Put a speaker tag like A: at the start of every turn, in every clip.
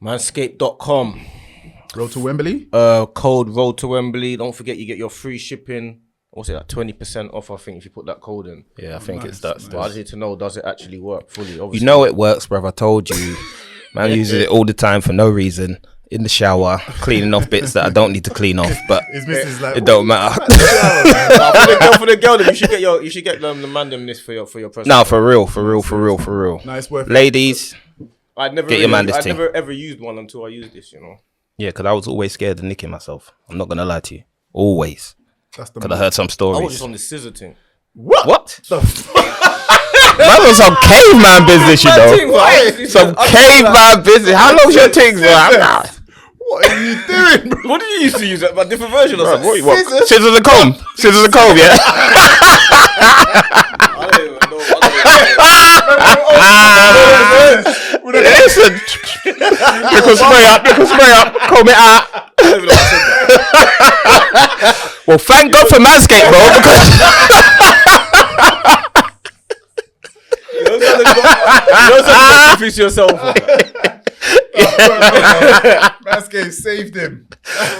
A: Manscaped.com.
B: Road to Wembley.
A: Code Road to Wembley. Don't forget you get your free shipping. What's it, like 20% off, I think, if you put that code in.
C: Yeah, I think it's that.
A: But I just need to know, does it actually work fully? Obviously.
C: You know it works, bruv. I told you. Man uses it all the time for no reason. In the shower, cleaning off bits that I don't need to clean off, but it don't matter.
A: For the girl, you should get the man them this for your present.
C: No, for real.
B: No, it's worth
C: Ladies,
A: I'd never ever used one until I used this, you know.
C: Yeah, because I was always scared of nicking myself. I'm not gonna lie to you. Always. Because I heard some stories.
A: I was just on the scissor thing.
C: What? That was some caveman business, you know. Some caveman business. How long's your thing, bro?
B: What are you doing, bro?
A: What did you used to use? A different version or something?
C: What? Scissors and comb. Scissors and comb, yeah.
A: I don't even know.
C: Listen. Little spray up, comb it out. Well, thank God for Manscaped, bro, because
A: you fix yourself.
B: Manscaped saved him.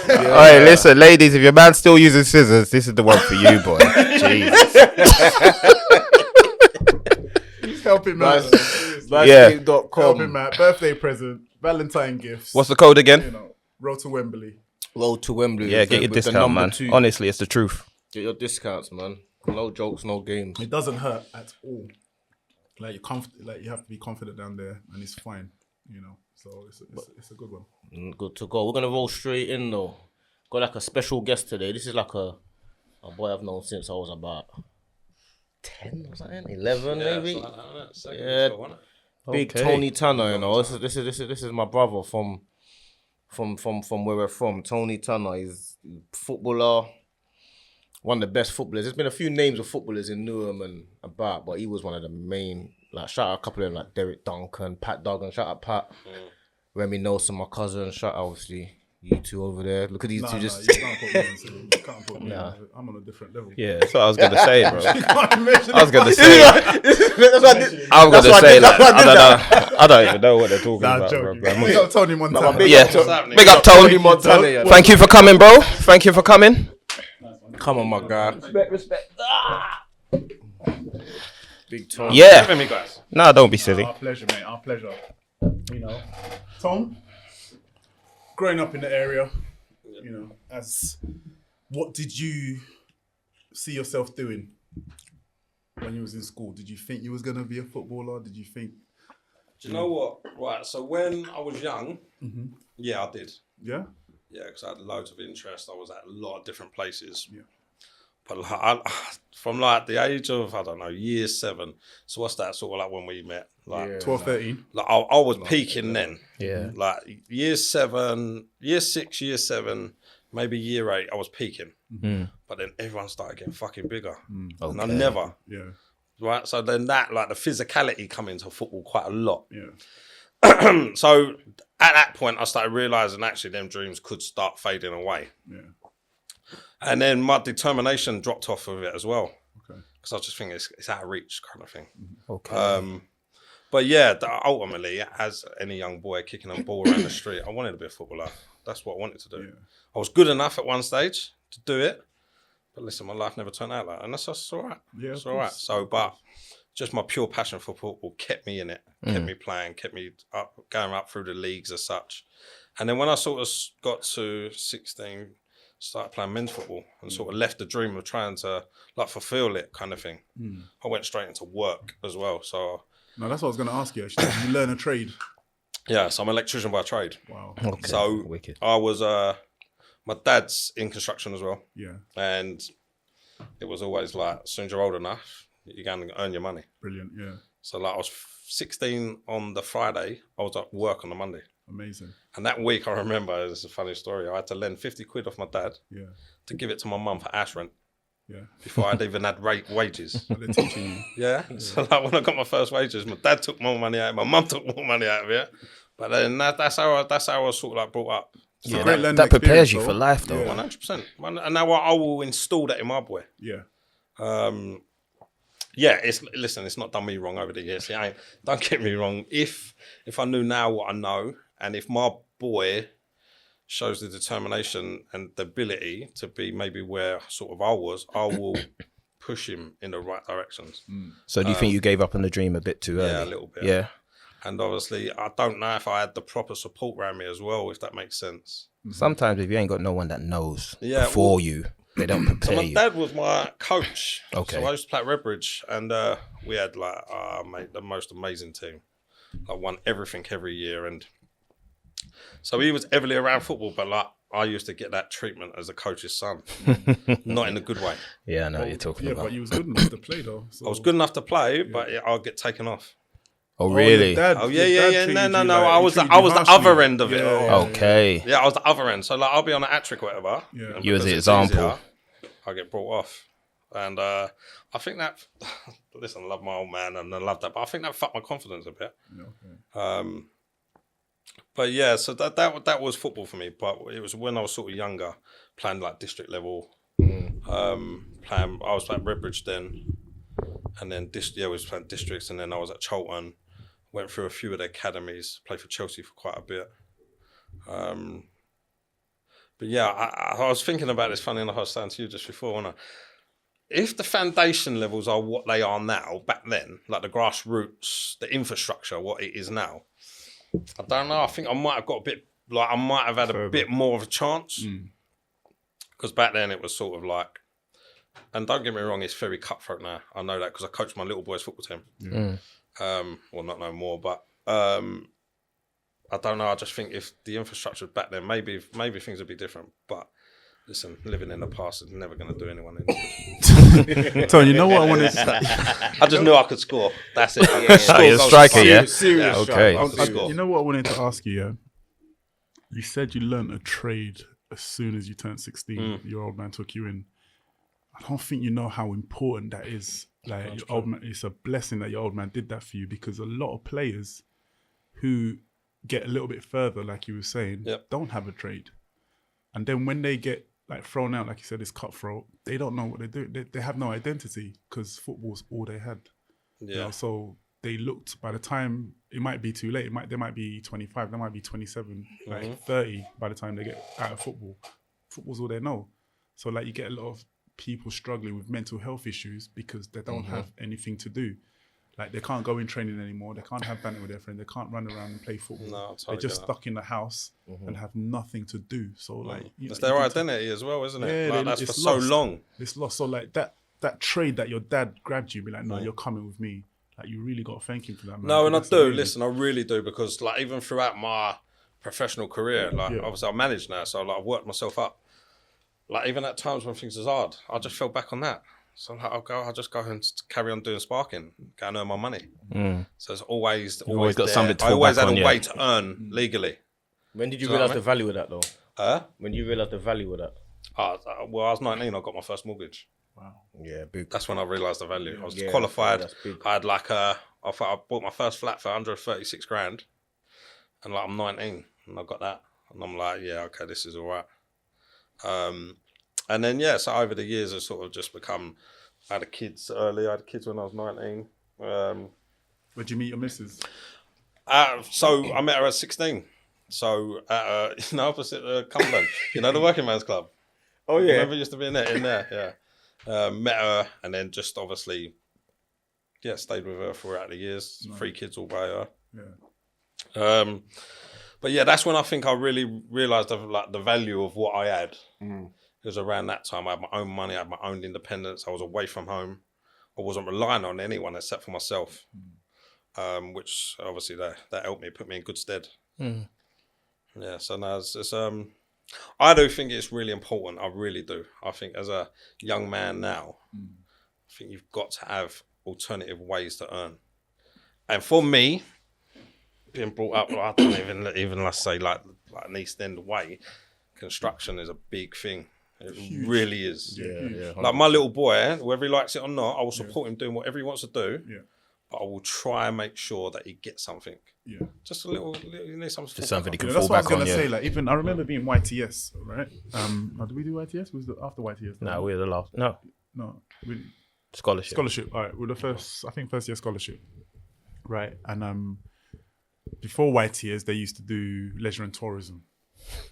C: Alright, listen, ladies, if your man's still using scissors, this is the one for you, boy. Jesus.
B: He's helping man.
A: Manscaped.com.
B: Helping man. Birthday present, Valentine gifts.
C: What's the code again?
B: You know, Road to Wembley.
A: Road to Wembley.
C: Yeah, get your discount, man.
A: 2.
C: Honestly, it's the truth.
A: Get your discounts, man. No jokes, no games.
B: It doesn't hurt at all. Like you have to be confident down there, and it's fine. You know, so it's a good one.
A: Good to go. We're gonna roll straight in though. Got like a special guest today. This is like a boy I've known since I was about 10 or something, 11 maybe. Yeah, big Tony Tanner. You know, this is my brother from where we're from. Tony Tanner is footballer, one of the best footballers. There's been a few names of footballers in Newham and about, but he was one of the main. Like, shout out a couple of them, like Derek Duncan, Pat Duggan. Shout out Pat. Remy Nelson, my cousin. Shout out, obviously, you two over there. Look at these two just...
B: You can't put me on. I'm on a different level.
C: Yeah, that's what I was going to say, bro.
B: I
C: was going to say... I don't even know what they're talking about, bro.
B: Big up Tony Montana.
C: Big up Tony Montana. Thank you for coming, bro. Thank you for coming.
A: Come on, my guy. Respect. Big Tom.
C: Yeah. No, don't be silly.
B: Our pleasure, mate. Our pleasure. You know, Tom, growing up in the area, you know, what did you see yourself doing when you was in school? Did you think you was gonna be a footballer? Did you think?
D: Do you know what? Right. So when I was young, yeah, I did.
B: Yeah.
D: Yeah, because I had loads of interest. I was at a lot of different places.
B: Yeah.
D: But like, from like the age of, I don't know, year 7. So what's that sort of like when we met? Like
B: 12, 13.
D: Like I was peaking then.
C: Yeah.
D: Like year 7, year 6, year 7, maybe year 8, I was peaking. But then everyone started getting fucking bigger. And I never.
B: Yeah.
D: Right. So then that, like the physicality come into football quite a lot.
B: Yeah.
D: So at that point, I started realising actually them dreams could start fading away.
B: Yeah.
D: And then my determination dropped off of it as well.
B: Okay.
D: Because I just think it's out of reach kind of thing.
C: Okay.
D: But yeah, ultimately, as any young boy kicking a ball around the street, I wanted to be a footballer. That's what I wanted to do.
B: Yeah.
D: I was good enough at one stage to do it. But listen, my life never turned out like that. And that's all right.
B: Yeah,
D: it's all right. So, but just my pure passion for football kept me in it, kept me playing, kept me up, going up through the leagues as such. And then when I sort of got to 16, started playing men's football and sort of left the dream of trying to like fulfill it kind of thing. I went straight into work as well. So
B: no, that's what I was going to ask you actually. Did you learn a trade?
D: Yeah, so I'm an electrician by trade.
B: Wow.
C: Okay.
D: So
C: Wicked.
D: I was, my dad's in construction as well.
B: Yeah.
D: And it was always like, as soon as you're old enough, you're going to earn your money.
B: Brilliant, yeah.
D: So like I was 16 on the Friday, I was at work on the Monday.
B: Amazing.
D: And that week, I remember, it's a funny story, I had to lend 50 quid off my dad to give it to my mum for ash rent.
B: Yeah.
D: Before I'd even had wages.
B: But they're teaching you.
D: Yeah. So like when I got my first wages, my dad took more money out, my mum took more money out of it. But then that's how I was sort of like brought up.
B: So
C: Yeah, that prepares you for life, though.
D: 100%. And now I will install that in my boy.
B: Yeah.
D: Yeah, it's not done me wrong over the years. Don't get me wrong. If I knew now what I know And if my boy shows the determination and the ability to be maybe where sort of I was, I will push him in the right directions.
C: So do you think you gave up on the dream a bit too early?
D: Yeah, a little bit.
C: Yeah.
D: And obviously, I don't know if I had the proper support around me as well, if that makes sense.
C: Sometimes if you ain't got no one that knows
D: Yeah,
C: before you, they don't
D: So
C: prepare
D: my
C: you.
D: dad was my coach.
C: Okay.
D: So I used to play at Redbridge, and we had like, mate, the most amazing team. I won everything every year, and so he was heavily around football. But like, I used to get that treatment as a coach's son, not in a good way.
C: Yeah, I know what you're talking about.
B: But you was good enough to play though. So.
D: I was good enough to play, but I'll get taken off.
C: Oh, really?
B: Your dad,
D: Oh
B: your
D: yeah.
B: dad treated
D: No.
B: you like-
D: I
B: he
D: was the
B: treated you
D: other
B: harshly.
D: end of it.
C: Okay.
D: Yeah, I was the other end. So like, I'll be on an hat-trick or whatever.
B: Yeah.
D: and
C: You was
D: because
C: the
D: it's
C: example.
D: easier, I get brought off. And I think that, listen, I love my old man and I love that, but I think that fucked my confidence a bit. But yeah, so that was football for me. But it was when I was sort of younger, playing like district level. I was playing Redbridge then, and then we was playing districts, and then I was at Charlton. Went through a few of the academies, played for Chelsea for quite a bit. But yeah, I was thinking about this, funny enough, I was saying to you just before, wasn't I? If the foundation levels are what they are now, back then, like the grassroots, the infrastructure, what it is now, I don't know, I think I might have got a bit, like I might have had a bit more of a chance. Because back then it was sort of like, and don't get me wrong, it's very cutthroat now. I know that because I coached my little boys' football team. Well, not no more, but I don't know. I just think if the infrastructure was back then, maybe things would be different. But listen, living in the past is never going to do anyone any.
B: Tony, you know what I wanted?
D: I just knew I could score. That's it.
C: You're a striker, yeah?
A: Serious
C: Okay.
B: You know what I wanted to ask you? Yeah, you said you learnt a trade as soon as you turned 16. Your old man took you in. I don't think you know how important that is. Like your old man, it's a blessing that your old man did that for you, because a lot of players who get a little bit further, like you were saying, don't have a trade, and then when they get like thrown out, like you said, it's cutthroat. They don't know what they do. They have no identity because football's all they had.
D: Yeah.
B: You know, so they looked. By the time it might be too late, they might be 25, they might be 27, like 30 by the time they get out of football. Football's all they know. So like you get a lot of people struggling with mental health issues because they don't have anything to do. Like they can't go in training anymore. They can't have banter with their friends. They can't run around and play football.
D: No, totally
B: They're just
D: get that.
B: stuck in the house and have nothing to do. So like,
D: It's their identity as well, isn't it?
B: Yeah,
D: Like, that's for
B: it's
D: so
B: lost.
D: long.
B: It's lost. So like that trade that your dad grabbed you, be like, no, you're coming with me. Like you really got to thank him for that, man.
D: No, and I
B: That's
D: do.
B: amazing.
D: Listen, I really do, because like even throughout my professional career, like obviously I'm managed now, so like I've worked myself up. Like even at times when things was hard, I just fell back on that. So like, I'll just go and carry on doing sparking, go and earn my money. So it's always
C: always got
D: there.
C: something to
D: I
C: fall
D: always
C: back
D: had
C: on,
D: a
C: yeah.
D: way to earn legally.
A: When did you
D: Do you know
A: realise
D: what I
A: the value of that though? When you realised the value of that?
D: Well, I was 19, I got my first mortgage.
A: Yeah, big.
D: That's when I realised the value. I was
A: Yeah,
D: qualified.
A: that's big.
D: I had like I bought my first flat for 136 grand, and like I'm 19 and I got that, and I'm like, yeah, okay, this is all right. And then so over the years, it's sort of just become. I had kids early. I had kids when I was 19.
B: Where'd you meet your missus?
D: So I met her at 16. So opposite Cumberland, the working man's club.
A: Oh yeah.
D: Remember, used to be in there. Yeah. Met her, and then just obviously, stayed with her throughout the years. 3 kids all by her.
B: Yeah.
D: But that's when I think I really realised the value of what I had. It was around that time. I had my own money, I had my own independence. I was away from home. I wasn't relying on anyone except for myself, which obviously that helped me, put me in good stead. Yeah, so now it's I do think it's really important. I really do. I think as a young man now, I think you've got to have alternative ways to earn. And for me, being brought up, I don't even let's say like an East End way, construction is a big thing. It really is.
A: Yeah.
D: Like my little boy, whether he likes it or not, I will support him doing whatever he wants to do.
B: Yeah.
D: But I will try and make sure that he gets something.
B: Yeah.
D: Just a little you need something.
C: Just something he can
B: Yeah,
C: fall
B: that's what I was
C: back on,
B: gonna
C: yeah.
B: say. Like even I remember being YTS, right? Did we do YTS? Was it after YTS?
C: No, we're the last. No,
B: No.
C: scholarship.
B: Scholarship. All right. We're the first year scholarship. Right. And before YTS, they used to do leisure and tourism.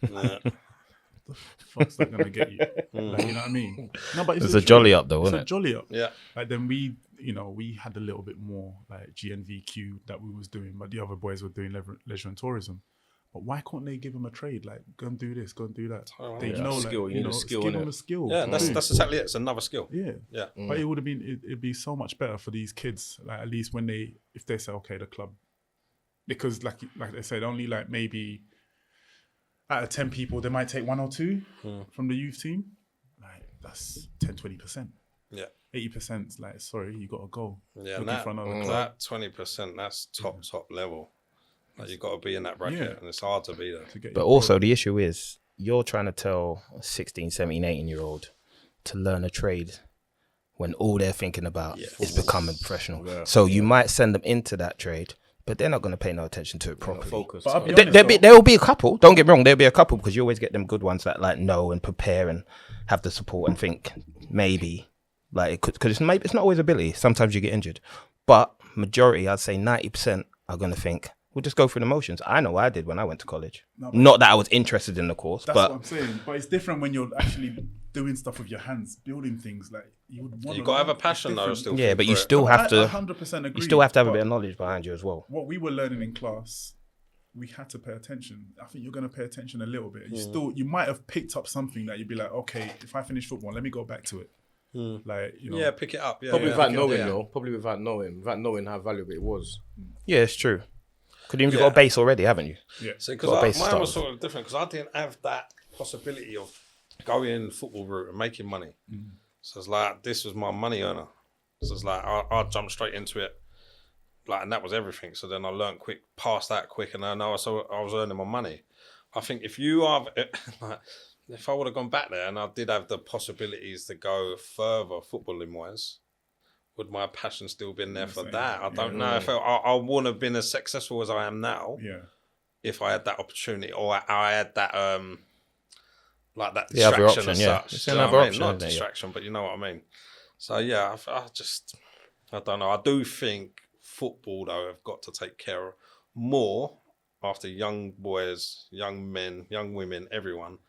D: Yeah.
B: Fuck's that gonna get you? Like, you know what I mean? No, but
C: It's
B: the
C: a
B: truth.
C: jolly up though,
B: It's
C: isn't
B: a
C: it?
B: jolly up.
D: Yeah.
B: Like then we had a little bit more like GNVQ that we was doing, but the other boys were doing leisure and tourism. But why can't they give them a trade? Like, go and do this, go and do that.
D: Oh,
B: They
D: yeah.
B: know,
A: Skill,
B: like,
A: you need a skill,
B: give
A: innit?
B: them a skill.
D: Yeah,
B: to
D: that's
B: do.
D: exactly it. It's another skill.
B: Yeah.
D: Yeah.
B: But it would have been, it'd be so much better for these kids. Like, at least if they say, okay, the club, because like they said, only like maybe out of 10 people, they might take 1 or 2 from the youth team. Like, that's 10-20%.
D: Yeah.
B: 80% is like, sorry, you got to go.
D: Yeah,
B: Looking
D: and
B: for another club.
D: that 20%, that's top level. Like, you've got to be in that bracket, and it's hard to be there.
B: To get
C: But
B: your
C: also the issue is you're trying to tell a 16, 17, 18-year-old to learn a trade when all they're thinking about is becoming professional.
B: Yeah.
C: So you might send them into that trade, but they're not going to pay no attention to it properly.
A: Focus.
B: But I'll be honest,
C: There will be a couple. Don't get me wrong. There'll be a couple because you always get them good ones that like know and prepare and have the support and think maybe like it could, because it's not always ability. Sometimes you get injured, but majority, I'd say 90% are going to think we'll just go through the motions. I know I did when I went to college.
B: No,
C: Not that I was interested in the course,
B: That's
C: but
B: what I'm saying. But it's different when you're actually doing stuff with your hands, building things. Like you would want.
D: You've got to have a passion though. Still,
C: yeah, but you
D: for it.
C: still have to.
B: 100% agree.
C: You still have to have a
B: but
C: bit of knowledge behind you as well.
B: What we were learning in class, we had to pay attention. I think you're going to pay attention a little bit. You might have picked up something that you'd be like, okay, if I finish football, let me go back to it. Like,
D: Yeah, pick it up. Yeah,
A: Probably
D: yeah.
A: without knowing,
D: Yeah.
A: though. Probably without knowing how valuable it was.
C: Yeah, it's true. Because you've got a base already, haven't you?
B: Yeah.
D: See,
C: Got a base
D: because
C: to
D: mine was
C: start
D: sort of different because I didn't have that possibility of going football route and making money. So it's like this was my money earner. So it's like I jumped straight into it, like, and that was everything. So then I learned past that quick, and I know I was earning my money. I think if you are, like, if I would have gone back there and I did have the possibilities to go further footballing wise, would my passion still been there for that? I don't know. If I wouldn't have been as successful as I am now.
B: Yeah.
D: If I had that opportunity, or I had that like that
C: The other
D: distraction
C: option,
D: as
C: yeah.
D: such.
C: It's
D: Do you know
C: another
D: what I mean?
C: option,
D: Not
C: isn't it? Yeah.
D: distraction, but you know what I mean. So yeah, I don't know. I do think football though have got to take care of more after young boys, young men, young women, everyone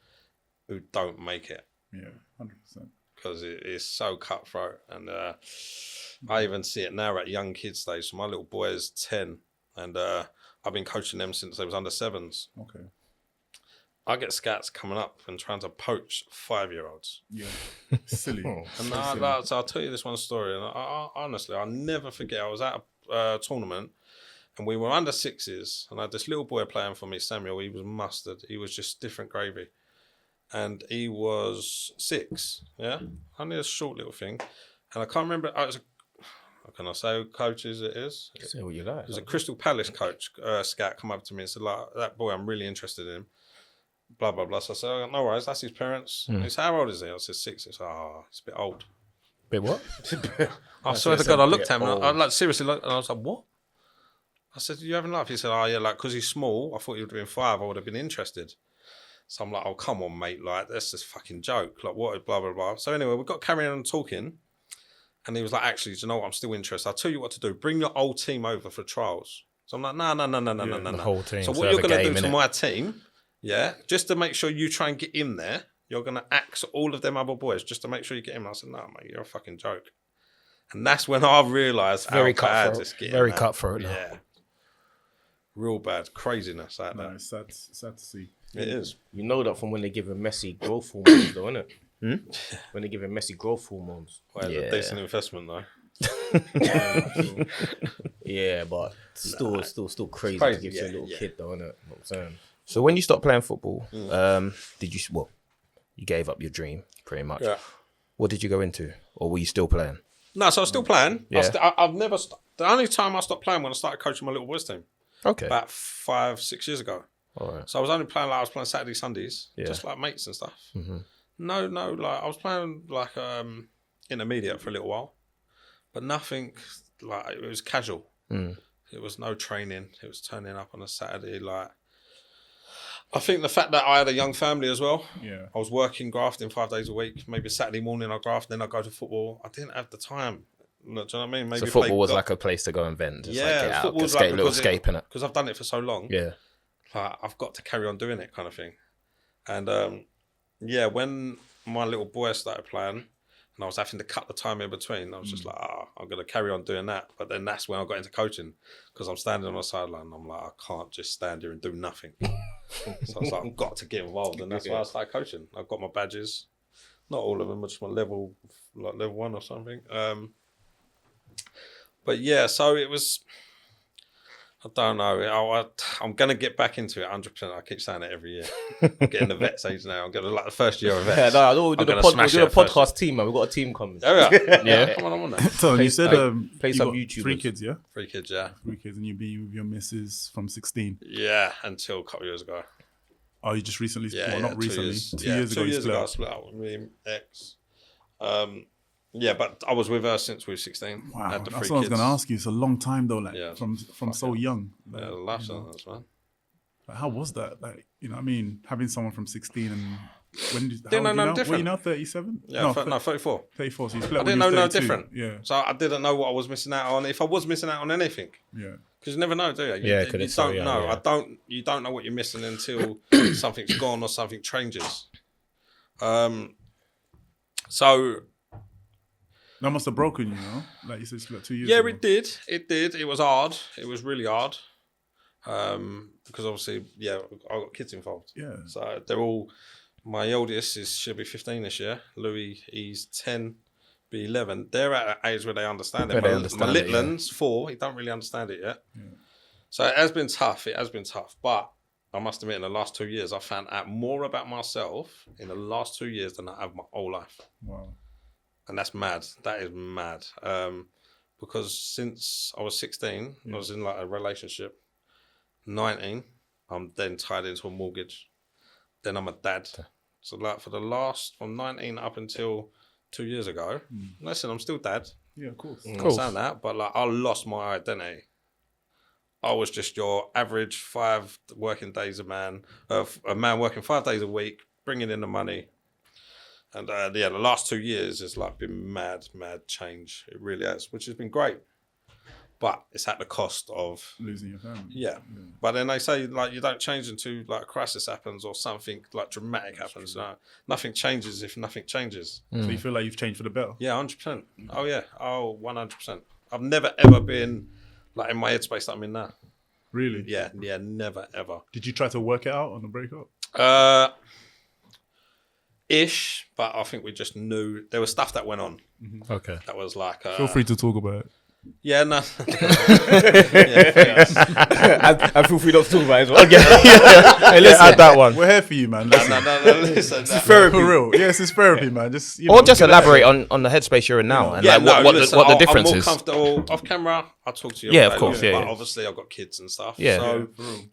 D: who don't make it.
B: Yeah, 100%.
D: Because it is so cutthroat, and I even see it now at young kids stage. So my little boy is 10, and I've been coaching them since they was under 7s.
B: Okay.
D: I get scouts coming up and trying to poach 5-year-olds.
B: Yeah. Silly.
D: And I'll tell you this one story, and honestly, I'll never forget. I was at a tournament, and we were under 6s, and I had this little boy playing for me, Samuel. He was mustard. He was just different gravy. And he was 6, yeah? Only a short little thing. And I can't remember, how can I say who coaches it is?
A: Say what you like.
D: It was a Crystal Palace coach, scout, come up to me and said, like, that boy, I'm really interested in him. Blah, blah, blah. So I said, oh, no worries, that's his parents. He said, how old is he? I said, 6. He said, oh, he's a bit old.
C: Bit what?
D: I swear to God, I looked at him and I like seriously looked, and I was like, what? I said, you having laugh? He said, oh, yeah, like, because he's small, I thought he would have been 5, I would have been interested. So I'm like, oh, come on, mate, like, that's just fucking joke. Like, what, blah, blah, blah. So anyway, we got carrying on talking, and he was like, actually, do you know what? I'm still interested. I'll tell you what to do. Bring your old team over for trials. So I'm like, no.
C: The whole team.
D: So
C: So
D: what
C: have
D: you're
C: a
D: going to do
C: game,
D: to
C: innit?
D: my team, yeah, just to make sure you try and get in there, you're going to axe all of them other boys just to make sure you get in. I said, no, mate, you're a fucking joke. And that's when I realised
C: Very
D: how bad
C: cutthroat.
D: it's getting.
C: Very
D: now.
C: cutthroat now.
D: Yeah. Real bad. Craziness like
B: No,
D: that.
B: it's sad to see.
D: It is.
A: You know that from when they give him Messi growth hormones, though, innit? When they give him Messi growth hormones.
D: Well, it's a
C: Yeah.
D: decent investment, though.
A: Yeah, but still crazy,
D: crazy,
A: to give to a
D: yeah,
A: little
D: yeah.
A: kid, though, innit? You know what I'm saying?
C: So when you stopped playing football, did you, you gave up your dream pretty much.
D: Yeah.
C: What did you go into? Or were you still playing?
D: No, so I was still playing.
C: Yeah.
D: I've never... The only time I stopped playing when I started coaching my little boys team.
C: Okay.
D: About 5-6 years ago.
C: All right.
D: So I was only playing, like, I was playing Saturday, Sundays.
C: Yeah.
D: Just like mates and stuff. No, like, I was playing, like, intermediate for a little while. But nothing, like, it was casual. It was no training. It was turning up on a Saturday, like... I think the fact that I had a young family as well.
B: Yeah.
D: I was working, grafting 5 days a week. Maybe Saturday morning I graft, then I go to football. I didn't have the time. Do you know what I mean?
C: So football was like a place to go and vent. Just
D: Yeah,
C: get out,
D: football was
C: escape,
D: like
C: little escape in it.
D: because I've done it for so long.
C: Yeah.
D: Like, I've got to carry on doing it, kind of thing. And yeah, when my little boy started playing, and I was having to cut the time in between, I was just like, I'm going to carry on doing that. But then that's when I got into coaching, because I'm standing on the sideline and I'm like, I can't just stand here and do nothing. So I was like, I've got to get involved, and that's why I started coaching. I've got my badges, not all of them, but just my level 1 or something. But yeah, so it was. I don't know. I'm going to get back into it 100%. I keep saying it every year. I'm getting the vets age now. I'm going to like the first year of vets.
A: Yeah, no, we'll do the podcast team, man. We've got a team coming.
D: Oh, yeah.
C: Yeah.
D: Come on, I'm on that.
B: So you said
A: play
B: you
A: some
B: got
A: YouTubers.
B: 3 kids, yeah?
D: 3 kids, yeah.
B: 3 kids, and you've been with your missus from 16.
D: Yeah, until a couple of years ago.
B: Oh, you just recently split?
D: Yeah,
B: Well, not
D: 2
B: recently.
D: years.
B: 2 years ago,
D: 2
B: you
D: years
B: split
D: ago, I
B: up.
D: split up with me, ex. Yeah, but I was with her since we were 16.
B: Wow,
D: Had the
B: that's
D: 3
B: what I was
D: kids.
B: going to ask you. It's a long time though, like
D: Yeah,
B: from so young. Like,
D: Yeah, life
B: you know.
D: sentence, man.
B: Like, how was that? Like, you know, what I mean, having someone from 16 and when did
D: Didn't know no
B: Were
D: different.
B: you now 37?
D: Yeah, no, 34.
B: 34. So you split
D: I
B: up when
D: didn't
B: you
D: know
B: was
D: no
B: 32.
D: different.
B: Yeah,
D: So I didn't know what I was missing out on. If I was missing out on anything.
B: yeah.
D: Because you never know, do you?
C: Yeah, 'cause
D: you
C: it's so
D: don't
C: young,
D: know.
C: yeah.
D: You don't know what you're missing until something's gone or something changes. So
B: That must have broken you, know? Like you said, split 2 years
D: yeah,
B: ago.
D: it did. It did. It was hard. It was really hard. Because obviously, yeah, I got kids involved.
B: Yeah.
D: So they're all. My oldest she'll be 15 this year. Louis, he's 10, be 11. They're at an age where they understand it.
C: Where they
D: My
C: understand
D: little
C: it, yeah.
D: one's 4. He don't really understand it yet.
B: Yeah.
D: So it has been tough. It has been tough. But I must admit, in the last 2 years, I found out more about myself in the last 2 years than I have my whole life.
B: Wow.
D: And that's mad. That is mad. Because since I was 16, I was in like a relationship. 19, I'm then tied into a mortgage. Then I'm a dad. So like from 19 up until 2 years ago, listen, I'm still dad.
B: Yeah, of course.
D: I'm not saying that, but like I lost my identity. I was just your average 5 working days a man working 5 days a week, bringing in the money. And the last 2 years has like been mad change. It really has, which has been great. But it's at the cost of
B: Losing your family.
D: yeah. But then they say like you don't change until like a crisis happens or something like dramatic happens. No, nothing changes if nothing changes.
B: So you feel like you've changed for the better?
D: Yeah, 100%. Oh yeah, 100%. I've never ever been like in my headspace that I'm in now.
B: Really?
D: Yeah, never ever.
B: Did you try to work it out on the breakup?
D: Ish, but I think we just knew there was stuff that went on.
C: Okay.
D: That was like
B: Feel free to talk about it.
D: Yeah, no.
A: I feel free not to talk about it as well.
C: Hey, listen, add that one.
B: We're here for you, man. Listen.
D: No, listen.
B: Therapy. For real. Yes, it's therapy, man. Just
C: Or just elaborate on the headspace you're in now and like what the difference
D: I'm more
C: is.
D: comfortable off camera. I'll talk to you.
C: Yeah,
D: all
C: of
D: day
C: course,
D: long,
C: yeah,
D: But
C: yeah.
D: obviously, I've got kids and stuff.
C: Yeah.
D: So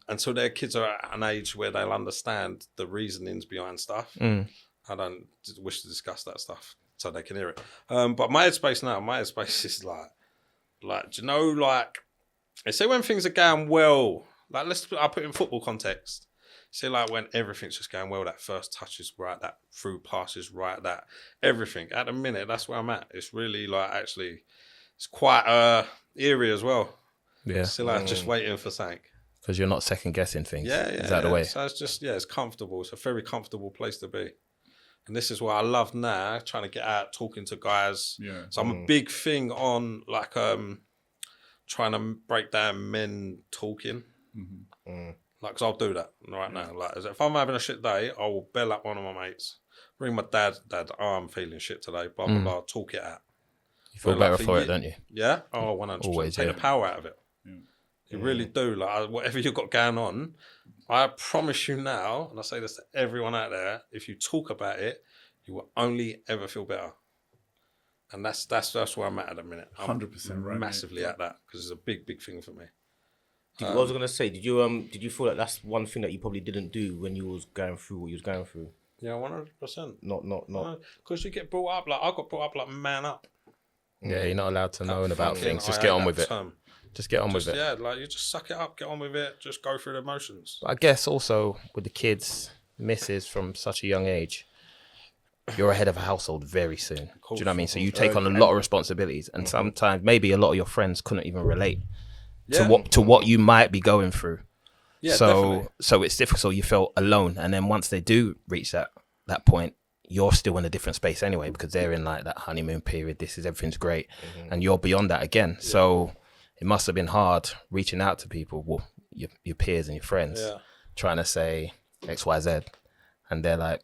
D: until their kids are at an age where they'll understand the reasonings behind stuff, I don't wish to discuss that stuff so they can hear it. But my headspace is like, do you know, like, they say when things are going well, like I'll put it in football context. See, like when everything's just going well, that first touch is right, that through pass is right, that everything. At the minute, that's where I'm at. It's really like actually, it's quite eerie as well.
C: Yeah.
D: Still like just waiting for something.
C: Because you're not second guessing things.
D: Yeah.
C: Is that the way?
D: So it's just, it's comfortable. It's a very comfortable place to be. And this is what I love now, trying to get out, talking to guys.
B: Yeah.
D: So I'm a big thing on like trying to break down men talking. Like, cause I'll do that right now. Like, if I'm having a shit day, I will bell up one of my mates, ring my dad, I'm feeling shit today, blah, blah, blah, talk it out.
C: You feel
D: Well,
C: better for it, don't you?
D: Yeah? Oh, 100%.
C: Always,
D: Take
C: yeah.
D: the power out of it. You really do. Like, whatever you've got going on, I promise you now, and I say this to everyone out there, if you talk about it, you will only ever feel better. And that's where I'm at the minute. I'm
B: 100% right,
D: massively at that, because it's a big thing for me.
A: What I was gonna say, did you feel like that's one thing that you probably didn't do when you was going through what you was going through?
D: Yeah, 100%.
A: Not.
D: Because you get brought up, like, I got brought up like man up.
C: Yeah, you're not allowed to know about
D: Fucking
C: things. Just
D: I
C: get
D: hate
C: on
D: that
C: with it.
D: term.
C: Just get on with it.
D: Yeah, like, you just suck it up, get on with it, just go through the emotions.
C: But I guess also with the kids, misses from such a young age, you're a head of a household very soon. Do you know what I mean? So you take on a
B: And-
C: lot of responsibilities, and sometimes maybe a lot of your friends couldn't even relate
D: Yeah.
C: to what you might be going through.
D: Yeah,
C: so
D: definitely.
C: so it's difficult. So you felt alone, and then once they do reach that point, you're still in a different space anyway, because they're in like that honeymoon period. This is everything's great, and you're beyond that again. Yeah. So it must have been hard reaching out to people, well, your peers and your friends, trying to say X, Y, Z, and they're like,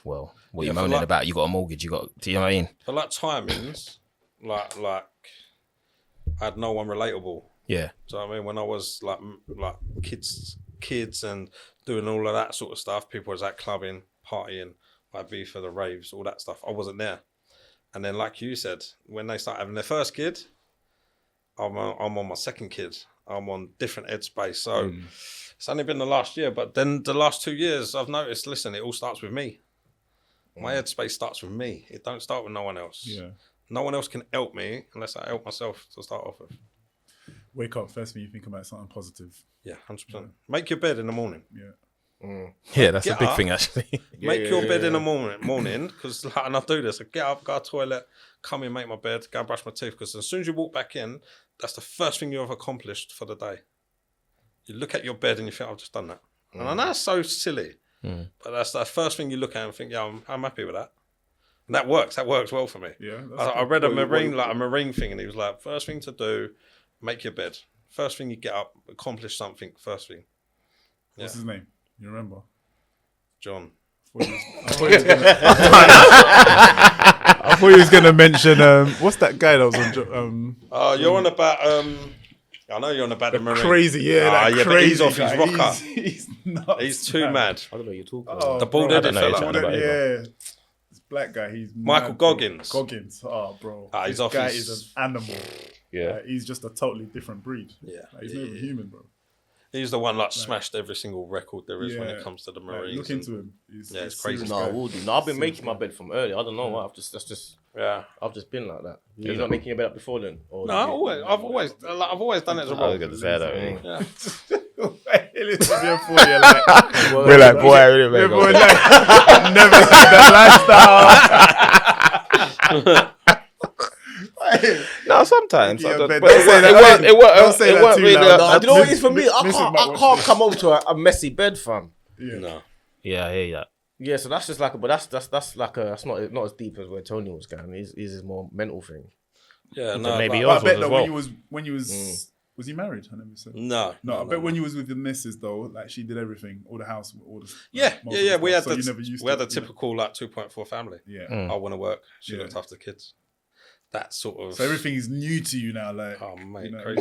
C: well, what are you moaning about? You got a mortgage. You got. Do you know what I mean?
D: For like timings, like I had no one relatable.
C: Yeah.
D: So I mean, when I was like kids and doing all of that sort of stuff, people was at clubbing, partying, like V for the raves, all that stuff. I wasn't there. And then, like you said, when they start having their first kid, I'm on my second kid. I'm on different headspace. So it's only been the last year, but then the last 2 years, I've noticed. Listen, it all starts with me. My headspace starts with me. It don't start with no one else.
B: Yeah.
D: No one else can help me unless I help myself to start off with.
B: Wake up, first thing you think about something positive.
D: Yeah, 100%. Make your bed in the morning.
B: Yeah.
C: Yeah, that's
D: Get
C: a big
D: up.
C: thing actually.
D: Make your bed in the morning, because like, and I do this. I get up, go to the toilet, come in, make my bed, go and brush my teeth. Because as soon as you walk back in, that's the first thing you've accomplished for the day. You look at your bed and you think, I've just done that. And I know it's so silly, but that's the first thing you look at and think, yeah, I'm happy with that. And that works. That works well for me.
B: Yeah.
D: I read a marine thing, and he was like, first thing to do, make your bed. First thing you get up, accomplish something. First thing.
B: What's his name? You remember?
D: John.
B: I thought he was gonna mention what's that guy that was on
D: You're on about I know you're on about the marine.
B: crazy, that
D: but
B: crazy
D: he's off
B: guy.
D: his rocker.
B: He's nuts.
D: He's too mad.
A: I don't know what you're talking
B: Oh,
A: about.
D: The bald-headed
C: I don't know
D: fella.
C: you're talking about.
B: Yeah. This black guy, he's
D: Michael
B: mad, bro.
D: Goggins.
B: Goggins. Oh, bro.
D: He's
B: this
D: off
B: guy
D: his-
B: is an animal.
A: Yeah.
B: He's just a totally different breed.
D: Yeah.
B: Like, he's not even human, bro.
D: He's the one like smashed every single record there is when
B: Yeah.
D: it comes to the
B: Like,
D: Marines.
B: look into him.
D: Yeah, it's
B: he's
D: crazy.
B: serious
A: No, I
B: guy.
A: will do. No, I've been
B: Serious
A: making my
B: guy.
A: bed from early. I don't know why. I've just been like that. You're not making your bed up before then? Or
D: No, I've always done it as a
C: I
D: role.
C: was going to say that. Really.
D: Yeah.
B: Listen to me and Paul, you're like,
C: We're like, boy, I really
B: yeah,
C: make
B: boy,
C: up.
B: like, never had that lifestyle.
C: No, sometimes.
B: Yeah,
C: I don't-
B: but
C: but
B: don't say that.
C: it weren't
B: Don't say that too
C: really.
B: loud.
A: No, you know what it is for me? I
B: Mrs.
A: can't,
B: might
A: I
B: watch
A: can't
B: this.
A: come home to a messy bed, fam.
B: Yeah.
D: No.
C: Yeah, I hear you.
A: Yeah, so that's just like, but that's like that's not as deep as where Tony was going. He's his more mental thing.
D: Yeah, no.
C: maybe
D: like-
C: yours
B: But I bet
C: was
B: though,
C: as well.
B: when you was he married? I never said.
D: No.
B: No, I bet when you was with the missus though, like she did everything, all the house, all the
D: Yeah. We had
B: so you never used
D: we had
B: to,
D: the typical like 2.4 family.
B: Yeah.
D: I want to work. She
B: Yeah.
D: looked after the kids. That sort of.
B: So everything is new to you now, like.
D: Oh mate,
B: you know,
D: crazy.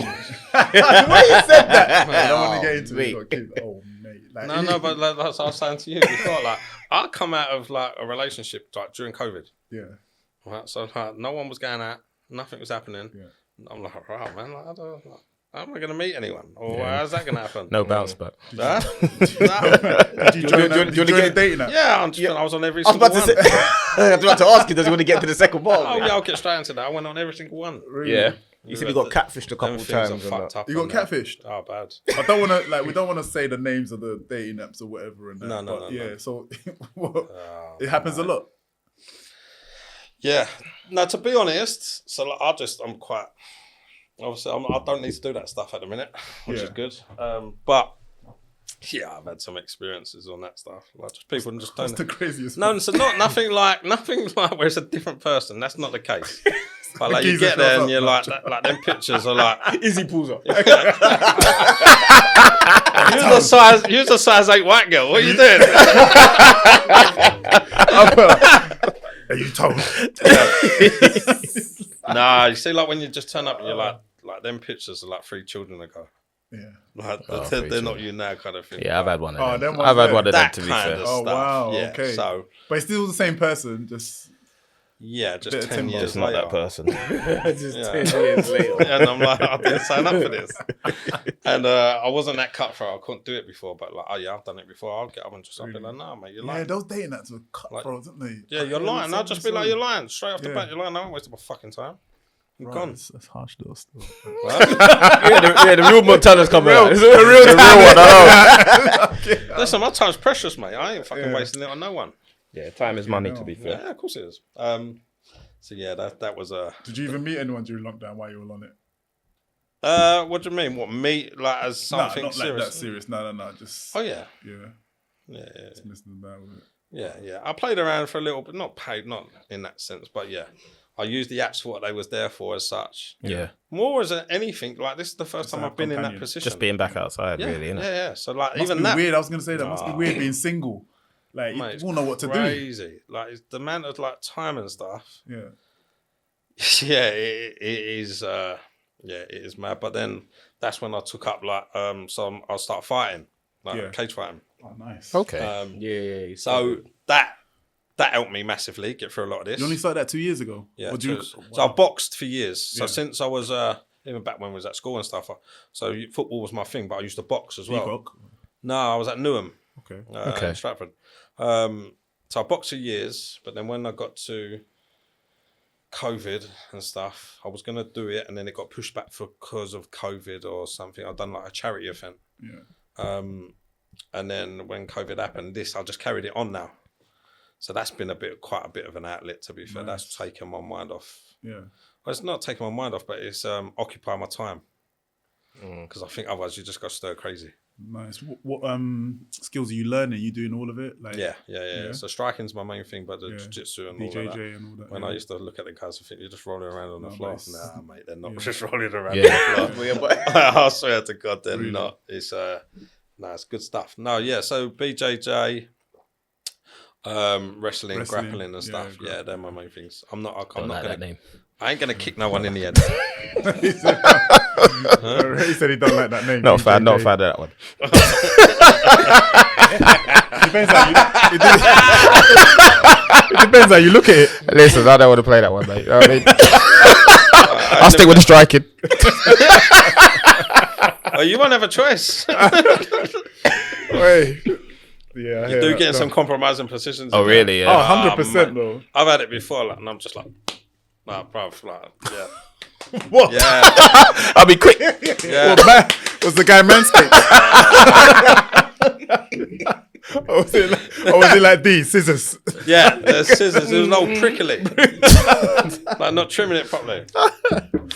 B: Why you said that? I don't want to get into
A: mate.
B: it. Got kids. Oh mate, like,
D: No, but like, that's what I was saying to you before. Like, I come out of like a relationship like during COVID.
B: yeah,
D: Right, so like, no one was going out, nothing was happening.
B: Yeah.
D: I'm like, right, man, like, how am I going to meet anyone? Or how's that going to happen?
C: No bounce back.
D: Huh?
B: did you join the dating app?
D: Yeah, I was on every
A: I was
D: single
A: about
D: one.
A: to say. I was about to ask you, does he want to get to the second part?
D: Oh yeah, I'll get straight into that. I went on every single one.
B: Really?
A: Yeah. You said you got catfished a couple
D: Them things
A: times.
D: are
A: and
D: fucked
A: that.
D: up.
B: You got
D: on that.
B: catfished.
D: Oh, bad.
B: I don't want to we don't want to say the names of the dating apps or whatever. And that,
D: No,
B: but
D: no.
B: yeah, so what,
D: Oh,
B: it happens a lot.
D: Yeah. No, to be honest, so like, I'm quite. Obviously, I don't need to do that stuff at the minute, which is
B: Yeah.
D: good. But yeah, I've had some experiences on that stuff. Like just people just
B: That's
D: don't.
B: the craziest.
D: No,
B: one.
D: so nothing like where it's a different person. That's not the case. But like you
B: geezer
D: get there
B: shows
D: and you're
B: up.
D: like them pictures are like
A: Izzy pulls up.
D: use a size 8 white girl. What are you doing?
B: Are you told?
D: Nah, you see, like when you just turn up and you're like them pictures are like 3 children ago.
B: Yeah.
D: Like
C: three
D: they're not you now, kind of thing.
C: Yeah, I've had one of
B: Oh,
C: them.
B: them ones
C: I've had
B: there.
C: one of them,
D: That
C: to be
D: kind
C: fair.
D: of
B: Oh,
D: stuff.
B: wow,
D: Yeah,
B: okay.
D: so
B: But it's still the same person. Just
D: yeah, just
B: Bit of
D: 10
B: timber.
D: years
C: It's not
D: later.
C: that person.
A: Just
D: Yeah.
A: 10 years later.
D: And I'm like, I didn't sign up for this. And I wasn't that cutthroat. I couldn't do it before, but like, oh yeah, I've done it before. I'll get up and just I'll be like, no, mate, you're
B: yeah,
D: lying.
B: those dating apps are cutthroat, aren't they?
D: Yeah, you're lying. I'll just be like, you're lying. Straight off the
B: Yeah.
D: bat, you're lying. I won't waste my fucking time. I'm gone.
B: That's harsh though. Still.
A: The real Montana's coming out. It's
B: The real
A: one, I know.
D: Listen, my time's precious, mate. I ain't fucking wasting it on no one.
C: Yeah, time is money, to be fair.
D: Yeah, of course it is. So yeah, that was a.
B: Did you even meet anyone during lockdown while you were on it?
D: What do you mean? What, meet like as something
B: not
D: serious?
B: like that serious. No. Just.
D: Oh yeah.
B: Yeah. Just messing about with it.
D: Yeah. I played around for a little bit, not in that sense, but yeah. I used the apps for what they was there for as such.
C: Yeah.
D: More as anything, like this is the first time I've been in that
B: companion.
D: position.
C: Just being back outside, really, innit?
D: Yeah. So like
B: Must
D: even
B: be
D: that
B: weird. I was gonna say that must be weird being single. Like
D: mate,
B: you won't know what to do.
D: crazy. Like it's the amount of like time and stuff.
B: Yeah.
D: Yeah, it is. It is mad. But then that's when I took up like so I'll start fighting, like cage fighting.
B: Oh, nice.
C: Okay.
A: Yeah.
D: So that helped me massively get through a lot of this.
B: You only started that 2 years ago.
D: Yeah.
B: Or do you,
D: So I boxed for years. So
B: Yeah.
D: since I was even back when I was at school and stuff. So football was my thing, but I used to box as well.
B: Peacock?
D: No, I was at Newham.
B: Okay.
C: Okay.
D: In Stratford. So I boxed for years, but then when I got to COVID and stuff, I was gonna do it, and then it got pushed back because of COVID or something. I'd done like a charity event.
B: Yeah.
D: And then when COVID happened, I just carried it on now. So that's been quite a bit of an outlet, to be fair.
B: Nice.
D: That's taken my mind off.
B: Yeah.
D: Well, it's not taking my mind off, but it's occupying my time. Because I think otherwise you just go stir crazy.
B: Nice. What skills are you learning? You doing all of it? Like
D: Yeah. So striking's my main thing, but the jiu-jitsu and all of that.
B: BJJ and all that.
D: When I used to look at the guys, I think you're just rolling around on the
B: No,
D: floor.
B: but it's-
D: Nah, mate, they're not just rolling around
C: Yeah.
D: on the floor. I swear to God, they're
B: Really?
D: not. It's it's good stuff. No, yeah. So BJJ, wrestling, grappling, and stuff. Yeah, they're my main things. I'm not
C: Don't like
D: gonna.
C: that name.
D: I ain't gonna kick no one in the head.
B: He said he don't like that name.
C: Not a fan
B: BJJ.
C: of that one.
B: Depends how you. It depends how you look at it.
C: Listen, I don't want to play that one, mate. You know what I mean? I'll stick with the striking.
D: Oh, you won't have a choice.
B: Wait. Yeah,
D: You do get in some compromising positions.
C: Oh,
D: in there.
C: really? Yeah.
B: Oh, 100%
D: mate.
B: though.
D: I've had it before, like, and I'm just like, nah, bruv, like, yeah.
B: What?
D: Yeah.
C: I'll be quick.
D: Yeah.
B: What, man? Was the guy manscaped? or was it like these scissors?
D: Yeah, there's scissors. There was no prickly. Like, not trimming it properly.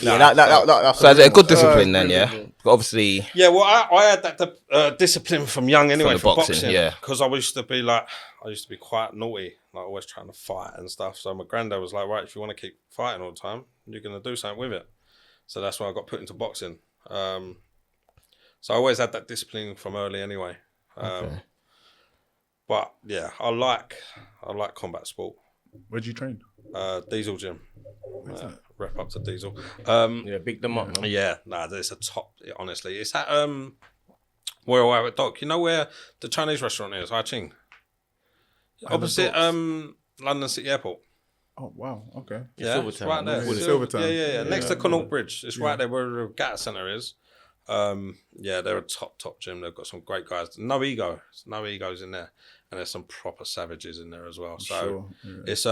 A: Yeah, that's
C: So is it a good discipline then, yeah? Obviously,
D: Yeah, well, I had that discipline from young anyway,
C: the
D: from
C: boxing,
D: boxing.
C: yeah.
D: Because I used to be quite naughty, like always trying to fight and stuff. So my granddad was like, right, if you want to keep fighting all the time, you're going to do something with it. So that's why I got put into boxing. So I always had that discipline from early anyway. But yeah, I like combat sport.
B: Where'd you train?
D: Diesel gym. Rep up to Diesel.
A: yeah, big them up, man.
D: Yeah, there's a top. Honestly, it's at where I at Dock. You know where the Chinese restaurant is, Hai Ching, opposite London City Airport.
B: Oh wow. Okay.
D: Yeah, it's
A: Silvertown,
D: right there.
A: Northwood.
B: Silvertown.
D: Yeah. Next to
B: Yeah.
D: Connaught Bridge. It's right there where the Gata Centre is. Yeah, they're a top gym. They've got some great guys. No egos in there, and there's some proper savages in there as well. So
B: Sure. Yeah.
D: it's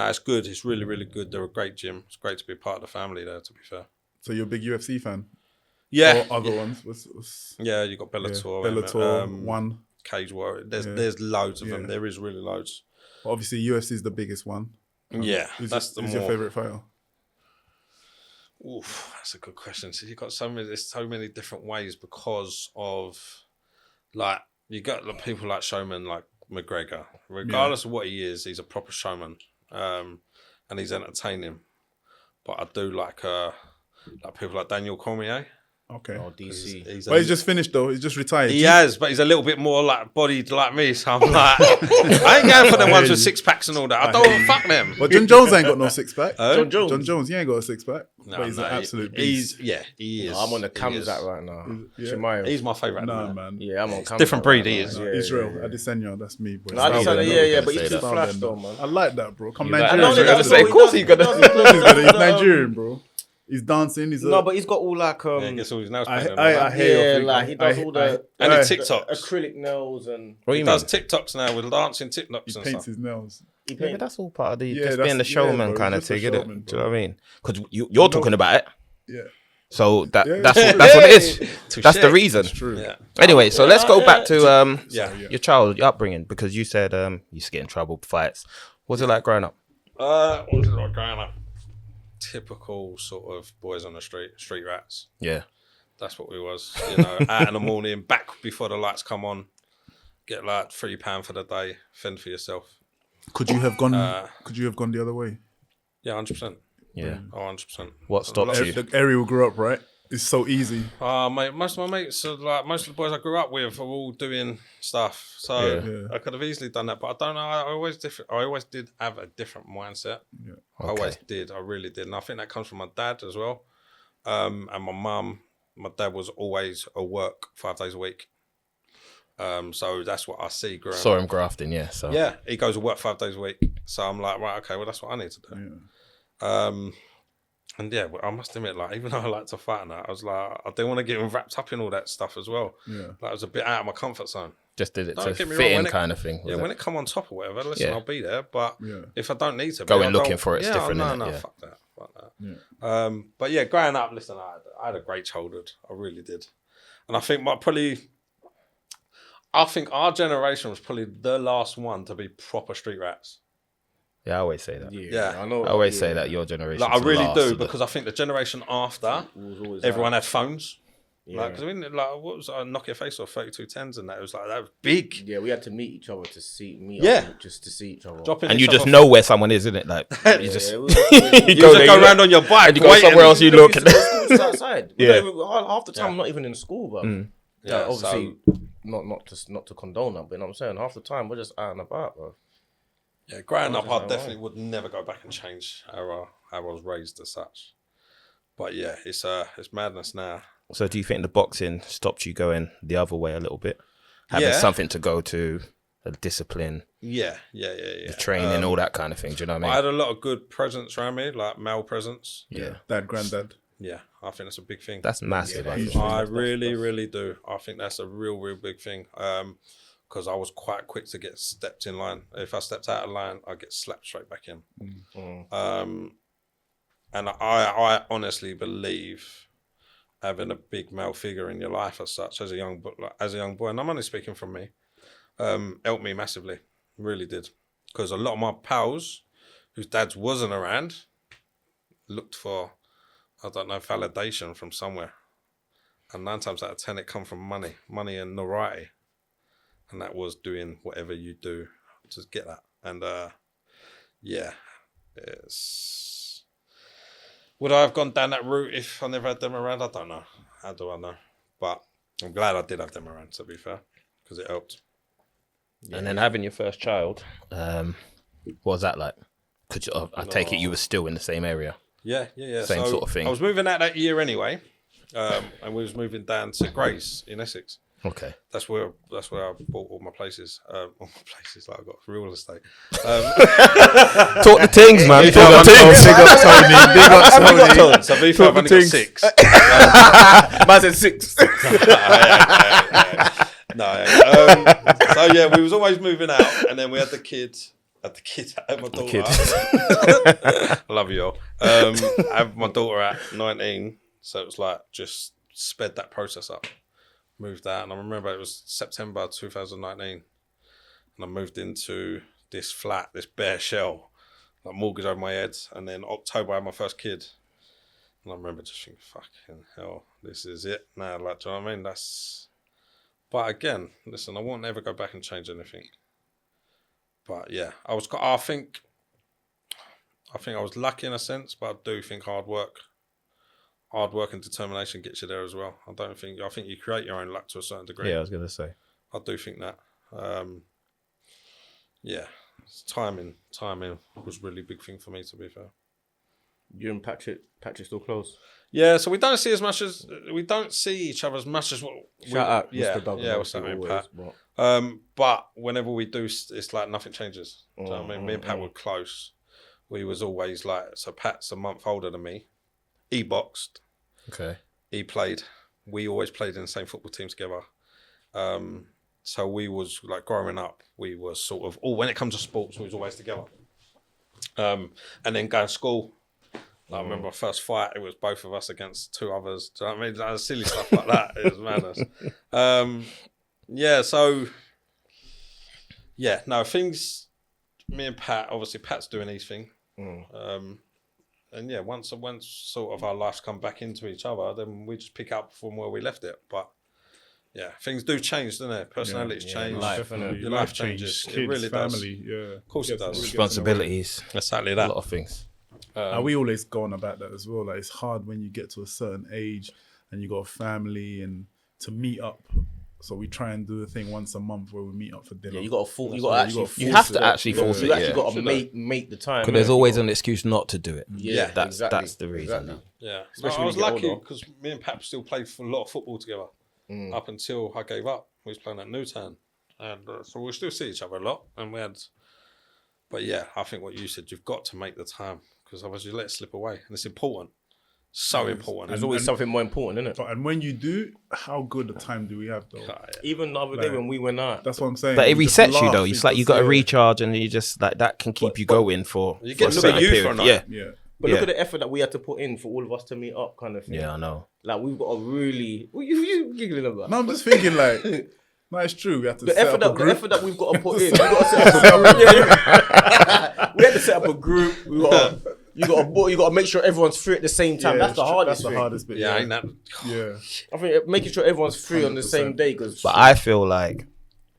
D: it's good. It's really good. They're a great gym. It's great to be part of the family there. To be fair.
B: So you're a big UFC fan?
D: Yeah.
B: Or other ones? What's
D: Yeah, you got Bellator,
B: Bellator, One.
D: Cage Warrior. There's loads of them.
B: Yeah.
D: There is really loads.
B: Obviously, UFC is the biggest one.
D: Yeah,
B: Who's
D: that's
B: who's your favorite fighter?
D: Oof, that's a good question. So you've got there's so many different ways because of, like, you got the people like showman like McGregor. Regardless of what he is, he's a proper showman, and he's entertaining. But I do like people like Daniel Cormier.
B: Okay.
A: Oh, DC.
B: But he's just finished though. He's just retired.
D: He has, but he's a little bit more like bodied like me. So I'm like, I ain't going for them ones with 6 packs and all that. I don't want to fuck them.
B: But John Jones ain't got no six pack.
A: John Jones.
B: John Jones, he ain't got a six pack.
D: No,
B: but he's an absolute beast.
D: He is.
A: I'm on the
D: He
A: cams
D: is.
A: that right now.
B: Yeah.
A: Chimaev.
D: He's my favourite.
B: Nah, man.
A: Yeah, I'm on cams.
D: different breed,
A: right
D: he
A: now.
D: is.
A: Yeah,
B: Israel,
A: yeah, yeah.
B: Adesanya, that's me, boy.
A: No, I just
C: Style
A: said,
C: bender,
A: yeah,
C: gonna
A: but
C: say
A: he's too
C: that.
A: flash
B: Style
A: though,
B: bender.
A: man.
B: I like that, bro. Come
C: You like
B: Nigerian.
C: that? I was gonna say, of
A: He
C: course
A: does-
C: he's gonna-
A: he does-
B: He's Nigerian, bro. He's dancing. He's
A: No, but he's got all like
D: Yeah, he gets all his nails
B: I
D: painted.
B: hear your
A: like
B: thing.
A: he does all the
D: and the
B: I-
D: TikToks.
A: acrylic nails and
C: What do
D: He
C: you
D: does
C: mean?
D: TikToks now with dancing TikToks
B: He
D: and
B: paints
D: stuff.
B: his nails.
A: he
C: Yeah, but
A: paint.
C: that's all part of the
B: Yeah,
C: just
B: that's-
C: being the
B: yeah,
C: showman
B: bro,
C: kind of
B: just a
C: thing, isn't
B: showman,
C: it? Do you know
B: bro.
C: what I mean? Because you're talking about it.
B: Yeah.
C: So that's
B: Yeah,
C: what
B: yeah.
C: that's what it is.
D: Touche.
C: That's the reason.
B: True.
D: Yeah.
C: Anyway, so let's go back to
D: Yeah.
C: your child, your upbringing, because you said you used to get in trouble, fights. What's it like growing up?
D: What was it like growing up? Typical sort of boys on the street rats.
C: Yeah.
D: That's what we was. You know, out in the morning, back before the lights come on, get like £3 for the day, fend for yourself.
B: Could you have gone? Could you have gone the other way?
D: Yeah, 100%.
C: Yeah.
D: Oh, 100%.
C: What stops you?
B: The area we grew up, right? It's so easy.
D: Mate, most of my mates, are like most of the boys I grew up with, are all doing stuff. So
B: Yeah.
D: I could have easily done that, but I don't know. I always did have a different mindset.
B: Yeah.
D: I always did. I really did, and I think that comes from my dad as well, and my mum. My dad was always at work 5 days a week. So that's what I see growing
C: Saw
D: up.
C: him grafting, yeah. So
D: Yeah, he goes to work 5 days a week. So I'm like, right, okay, well that's what I need to do.
B: Yeah.
D: And yeah, I must admit, like, even though I like to fight and that, I was like, I didn't want to get wrapped up in all that stuff as well.
B: Yeah.
D: Like, I was a bit out of my comfort zone.
C: just did it
D: Don't
C: to
D: get me
C: fit
D: wrong,
C: in
D: when it-
C: kind of thing.
D: Yeah,
C: was
D: when
C: it?
D: it come on top or whatever, listen,
C: Yeah.
D: I'll be there. But
B: Yeah.
D: if I don't need to,
C: Going
D: I
C: looking
D: don't-
C: for it's different,
D: No,
C: innit?
D: no,
C: Yeah.
D: fuck that.
B: Yeah.
D: But yeah, growing up, listen, I had a great childhood. I really did, and I think I think our generation was probably the last one to be proper street rats.
C: Yeah, I always say that.
D: Yeah.
A: I know.
C: I always say that your generation.
D: Like I really do, because I think the generation after,
A: was always
D: everyone had phones.
A: Yeah.
D: Like, cause I mean, like, what was it, a Nokia Face or 3210s, and that was big.
A: Yeah, we had to meet each other to meet
D: Yeah.
A: up, just to see each other.
D: Dropping
C: and
D: each
C: you just
D: other-
C: know where someone is, isn't it? Like you just
A: it
C: you
A: was-
D: You
C: go
D: just
C: there,
D: go
C: you
D: around
C: look,
D: on your bike,
C: and you go
D: waiting.
C: somewhere else. You look.
A: Used to go to schools outside.
C: Yeah.
A: Half the time,
D: Yeah.
A: I'm not even in school, but
D: Yeah,
A: obviously not to condone that, but you know what I'm saying. Half the time, we're just out and about, bro.
D: Yeah, growing up, I
A: Right.
D: definitely would never go back and change how I was raised as such. But yeah, it's madness now.
C: So do you think the boxing stopped you going the other way a little bit? Having
D: Yeah.
C: something to go to, a discipline,
D: Yeah.
C: the training, all that kind of thing. Do you know what
D: I
C: I
D: had
C: mean?
D: a lot of good presence around me, like male presence.
C: Yeah.
B: Dad, granddad.
D: Yeah, I think that's a big thing.
C: That's massive.
A: Yeah,
C: I
A: huge.
C: think.
D: I really do. I think that's a real big thing. Because I was quite quick to get stepped in line. If I stepped out of line, I'd get slapped straight back in. And I honestly believe having a big male figure in your life as such, as a young boy, and I'm only speaking from me, helped me massively. Really did. Because a lot of my pals, whose dads wasn't around, looked for, I don't know, validation from somewhere. And 9 times out of 10, it come from money and notoriety. And that was doing whatever you do to get that. And yeah, would I have gone down that route if I never had them around? I don't know. How do I know? But I'm glad I did have them around, to be fair, because it helped.
C: And then having your first child, what was that like? Could you, I take it you were still in the same area.
D: Yeah.
C: Same sort of thing.
D: I was moving out that year anyway, and we was moving down to Grays in Essex.
C: Okay.
D: That's where I bought all my places. All my places, like I got real estate.
C: Talk the things, man.
B: Big
C: Talk
B: up,
C: the things.
B: Tony. Big up, Tony. Big up, Tony.
D: So be fair, I've only got 6.
C: Man said 6.
D: So yeah, we was always moving out, and then we had the kid. I had my daughter. I love you all. I had my daughter at 19, so it was like just sped that process up. Moved out, and I remember it was September 2019, and I moved into this flat, this bare shell, like mortgage over my head, and then October I had my first kid, and I remember just thinking, fucking hell, this is it now, like, do you know what I mean? But again, listen, I won't ever go back and change anything. But yeah, I think I was lucky in a sense, but I do think hard work and determination gets you there as well. I think you create your own luck to a certain degree.
C: Yeah, I was gonna say.
D: I do think that. Yeah, timing was a really big thing for me, to be fair.
A: You and Patrick still close.
D: Yeah, so we don't see each other as much as what.
A: Shout out,
D: yeah,
A: Mr. Douglas.
D: yeah, what's that,
A: always,
D: Pat?
A: but-
D: But whenever we do, it's like nothing changes. Do you know what I mean? Me and Pat were close. We was always like, so Pat's a month older than me. He boxed.
C: Okay.
D: He played. We always played in the same football team together. So we was like growing up, we were sort of, when it comes to sports, we was always together. And then going to school, Like, I remember my first fight, it was both of us against 2 others. Do you know what I mean? Like, silly stuff like that. It was madness. Yeah, so... Yeah, no, things... Me and Pat, obviously Pat's doing his thing. And yeah, once sort of our lives come back into each other, then we just pick up from where we left it. But yeah, things do change, don't they? Personalities change. Your life changes.
B: Kids,
D: it really
B: family,
D: does. Of course it does.
C: Responsibilities.
D: Exactly
C: A
D: that.
C: lot of things.
B: We always go on about that as well. Like, it's hard when you get to a certain age and you got a family and to meet up. So we try and do a thing once a month where we meet up for dinner.
A: Yeah, you got to
C: You have to actually force
A: You
C: it.
A: actually got to
D: Should
A: make the time.
C: Because there's always an excuse not to do it.
A: Yeah,
C: That's
A: exactly.
C: that's the reason.
A: Exactly.
D: Yeah,
A: Especially
D: I was
A: when you get
D: lucky
A: older.
D: because me and Pat still played for a lot of football together up until I gave up. We was playing at Newtown, and so we still see each other a lot. And we had, but yeah, I think what you said, you've got to make the time because otherwise you let it slip away, and it's important, so important.
A: There's always something more important, isn't it?
B: And when you do, how good a time do we have though?
A: Even the other day when we went out,
B: That's what I'm saying.
C: But it
B: You just
C: resets you
B: laugh,
C: though. It's like you got to recharge, and you just like that can keep you going for.
D: You
C: for
D: get
C: a
D: to
C: certain
D: the youth
C: period.
D: or not?
C: Yeah,
B: Yeah.
A: but look
C: Yeah.
A: at the effort that we had to put in for all of us to meet up, kind of thing.
C: yeah, I know.
A: Like we've got to really. What you giggling about?
B: No, I'm just thinking like, no, it's true. We have to
A: The
B: set
A: effort,
B: up a group.
A: that we've got to put in. We got to set up a group. We had to set up a group. You got to make sure everyone's free at the same time.
B: Yeah,
A: That's the hardest
B: That's the
A: thing.
B: hardest bit.
D: Yeah, ain't that?
B: Yeah.
A: I think making sure everyone's free on the same
B: 100%.
A: day. Because
C: But I feel like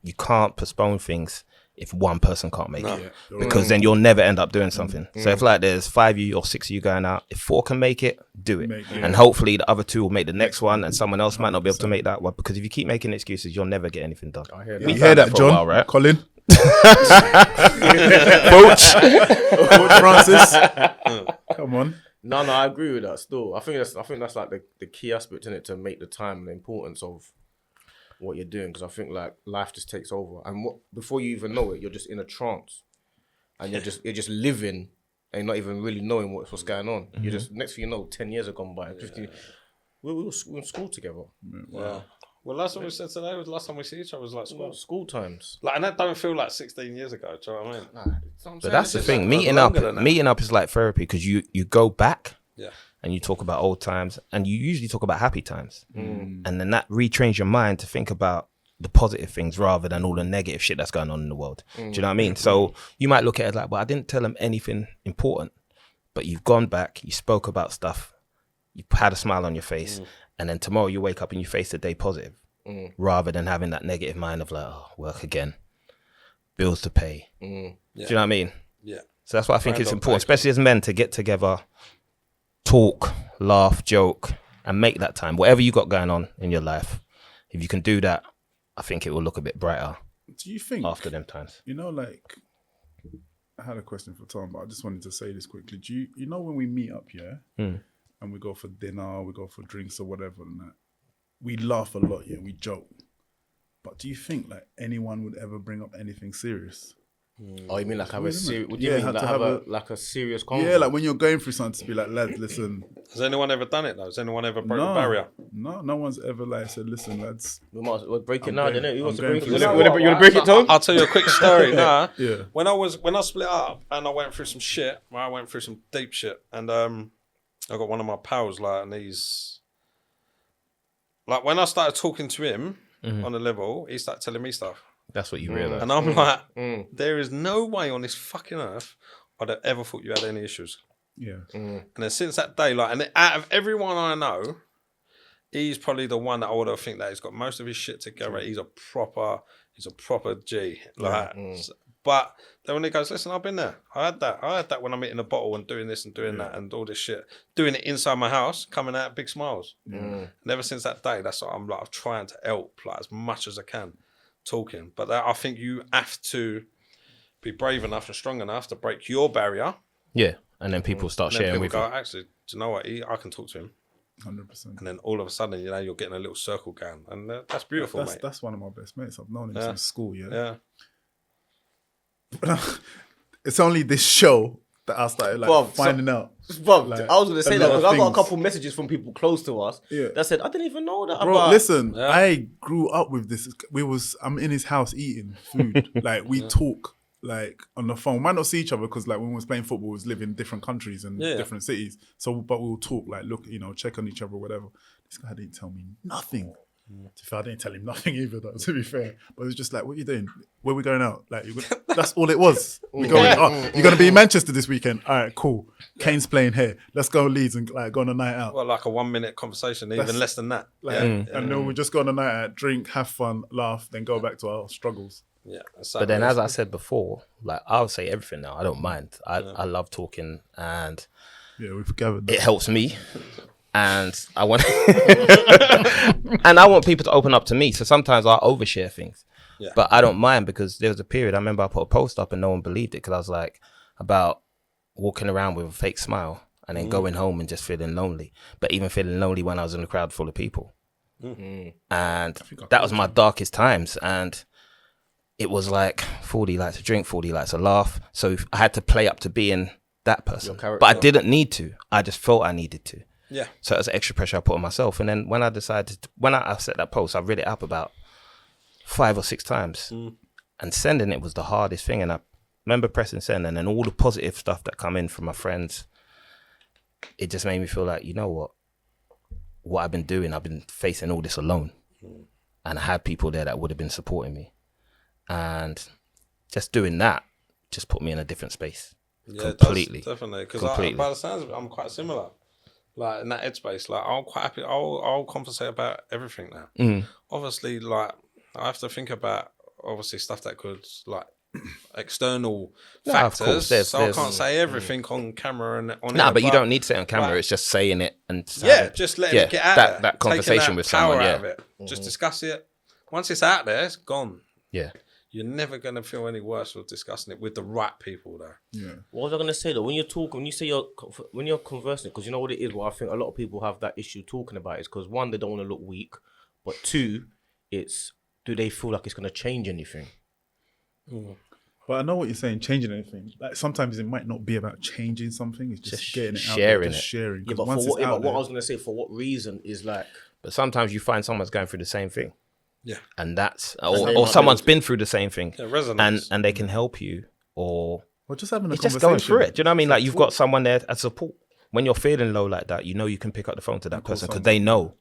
C: you can't postpone things if one person can't make it,
B: Yeah.
C: because then you'll never end up doing something. So if like there's 5 of you or 6 of you going out, if 4 can make it, do it,
B: Make it.
C: and hopefully the other 2 will make the next one, and someone else might not be able to make that one. Because if you keep making excuses, you'll never get anything done.
A: I hear
B: You
A: that.
B: hear that,
C: for a
B: John?
C: while, right?
B: Colin?
C: Coach.
B: Coach Francis? Come on.
A: No, I agree with that. Still, I think that's like the key aspect in it, to make the time and the importance of what you're doing. Because I think like life just takes over, and before you even know it, you're just in a trance, and you're just living, and not even really knowing what's going on. You're just, next thing you know, 10 years have gone by. 15, we were in school together.
D: Yeah. Well, last time we said today was last time we see each other was like school.
A: School times.
D: Like, and that don't feel like 16 years ago. Do you know what I mean?
C: But that's the thing.
D: like
C: Meeting
D: longer than that.
C: meeting up is like therapy, because you go back
D: Yeah.
C: and you talk about old times, and you usually talk about happy times, and then that retrains your mind to think about the positive things rather than all the negative shit that's going on in the world. Do you know what I mean? So you might look at it like, well, I didn't tell them anything important, but you've gone back, you spoke about stuff, you had a smile on your face, and then tomorrow you wake up and you face the day positive, rather than having that negative mind of like, oh, work again, bills to pay. Do you know what I mean?
D: Yeah.
C: So that's why I think it's
D: Groundhog
C: important,
D: Day.
C: especially as men, to get together, talk, laugh, joke, and make that time. Whatever you got going on in your life, if you can do that, I think it will look a bit brighter
B: Do you think,
C: after them times.
B: you know, like, I had a question for Tom, but I just wanted to say this quickly. Do you know when we meet up, yeah, and we go for dinner, we go for drinks or whatever, and that, we laugh a lot, yeah, we joke. But do you think like anyone would ever bring up anything serious?
A: Oh, you mean like have a
B: weird, isn't
A: serious?
B: it?
A: Would you
B: Yeah,
A: mean
B: had
A: like
B: to
A: have
B: have
A: like a serious convo?
B: Yeah, like when you're going through something, to be like, lads, listen.
D: Has anyone ever done it though? Has anyone ever broke the barrier?
B: No one's ever like said, listen, lads.
A: We might as well break it
B: I'm
A: now,
B: going-
A: didn't it? You want
B: I'm
A: to break
B: going
A: it?
B: through
A: You want to break it, Tom?
D: I'll tell you a quick story. Nah.
B: Yeah.
D: When I split up and I went through some shit, I went through some deep shit, and I got one of my pals like, and he's like, when I started talking to him on the level, he started telling me stuff,
C: That's what you realise.
D: and I'm like, there is no way on this fucking earth I'd have ever thought you had any issues.
B: Yeah.
D: And then since that day, like, and out of everyone I know, he's probably the one that I would have think that he's got most of his shit together. He's a proper G. Like, but then when he goes, listen, I've been there. I had that when I'm eating a bottle and doing this and doing that and all this shit. Doing it inside my house, coming out big smiles. And ever since that day, that's what I'm like, trying to help like as much as I can, talking. But I think you have to be brave enough and strong enough to break your barrier.
C: Yeah, and then people start
D: And then
C: sharing
D: people
C: with
D: go,
C: you.
D: actually, do you know what? I can talk to him.
B: 100%.
D: And then all of a sudden, you know, you're getting a little circle going. And that's beautiful, mate.
B: That's one of my best mates. I've known him since school,
D: Yeah.
B: It's only this show that I started like
A: Bruv,
B: finding out.
A: Bro,
B: Like,
A: I was going to say
B: a
A: that
B: lot of
A: because I got a
B: things.
A: couple messages from people close to us
B: Yeah.
A: that said, I didn't even know that
B: Bro,
A: about...
B: listen,
D: Yeah.
B: I grew up with this. I'm in his house eating food. Like we talk like on the phone. We might not see each other because like when we was playing football, we was living in different countries and different cities. So, but we'll talk, like look, check on each other or whatever. This guy didn't tell me nothing. To be fair, I didn't tell him nothing either, though, to be fair. But it was just like, what are you doing? Where are we going out? Like, that's all it was. You're going to be in Manchester this weekend? All right, cool. Kane's playing here. Let's go Leeds and like go on a night out.
D: Well, like a 1 minute conversation, even less than that.
B: Like, and then we just go on a night out, drink, have fun, laugh, then go back to our struggles.
D: Yeah.
C: But then, as I said before, like I'll say everything now. I don't mind. I love talking, and
B: we've gathered that.
C: It helps me. And I want people to open up to me. So sometimes I overshare things, but I don't mind, because there was a period I remember I put a post up and no one believed it, because I was like about walking around with a fake smile and then going home and just feeling lonely. But even feeling lonely when I was in a crowd full of people, and that was my darkest times. And it was like 40 likes a drink, 40 likes a laugh. So I had to play up to being that person, but I didn't need to. I just felt I needed to.
D: Yeah.
C: So it was extra pressure I put on myself. And then when I decided, when I set that post, I read it up about 5 or 6 times. And sending it was the hardest thing. And I remember pressing send, and then all the positive stuff that come in from my friends, it just made me feel like, you know what I've been doing, I've been facing all this alone. And I had people there that would have been supporting me. And just doing that just put me in a different space.
D: Yeah,
C: completely.
D: It does, definitely. Because by the sounds of it, I'm quite similar. Like in that headspace, like I'm quite happy. I'll conversate about everything now. Obviously, like I have to think about obviously stuff that could like external factors.
C: Of course,
D: so I can't say everything on camera and on.
C: No, but you don't need to say it on camera. It's just saying it and
D: just letting it get out there.
C: That conversation with someone.
D: Out of it. Just discuss it. Once it's out there, it's gone.
C: Yeah.
D: You're never going to feel any worse for discussing it with the right people, though.
B: Yeah.
A: What was I going to say, though? When you say when you're conversing, because you know what it is, what I think a lot of people have that issue talking about is because, one, they don't want to look weak, but 2, it's, do they feel like it's going to change anything?
B: But I know what you're saying, changing anything. Like sometimes it might not be about changing something, it's just getting it out there, just sharing.
A: Yeah, but what I was going to say, for what reason is like...
C: But sometimes you find someone's going through the same thing.
D: Yeah,
C: and that's or someone's been through the same thing, and they can help you, or
B: just having a
C: conversation. Just going through it. Do you know what I mean? Like you've got someone there as support when you're feeling low like that. You know you can pick up the phone to that person because they know.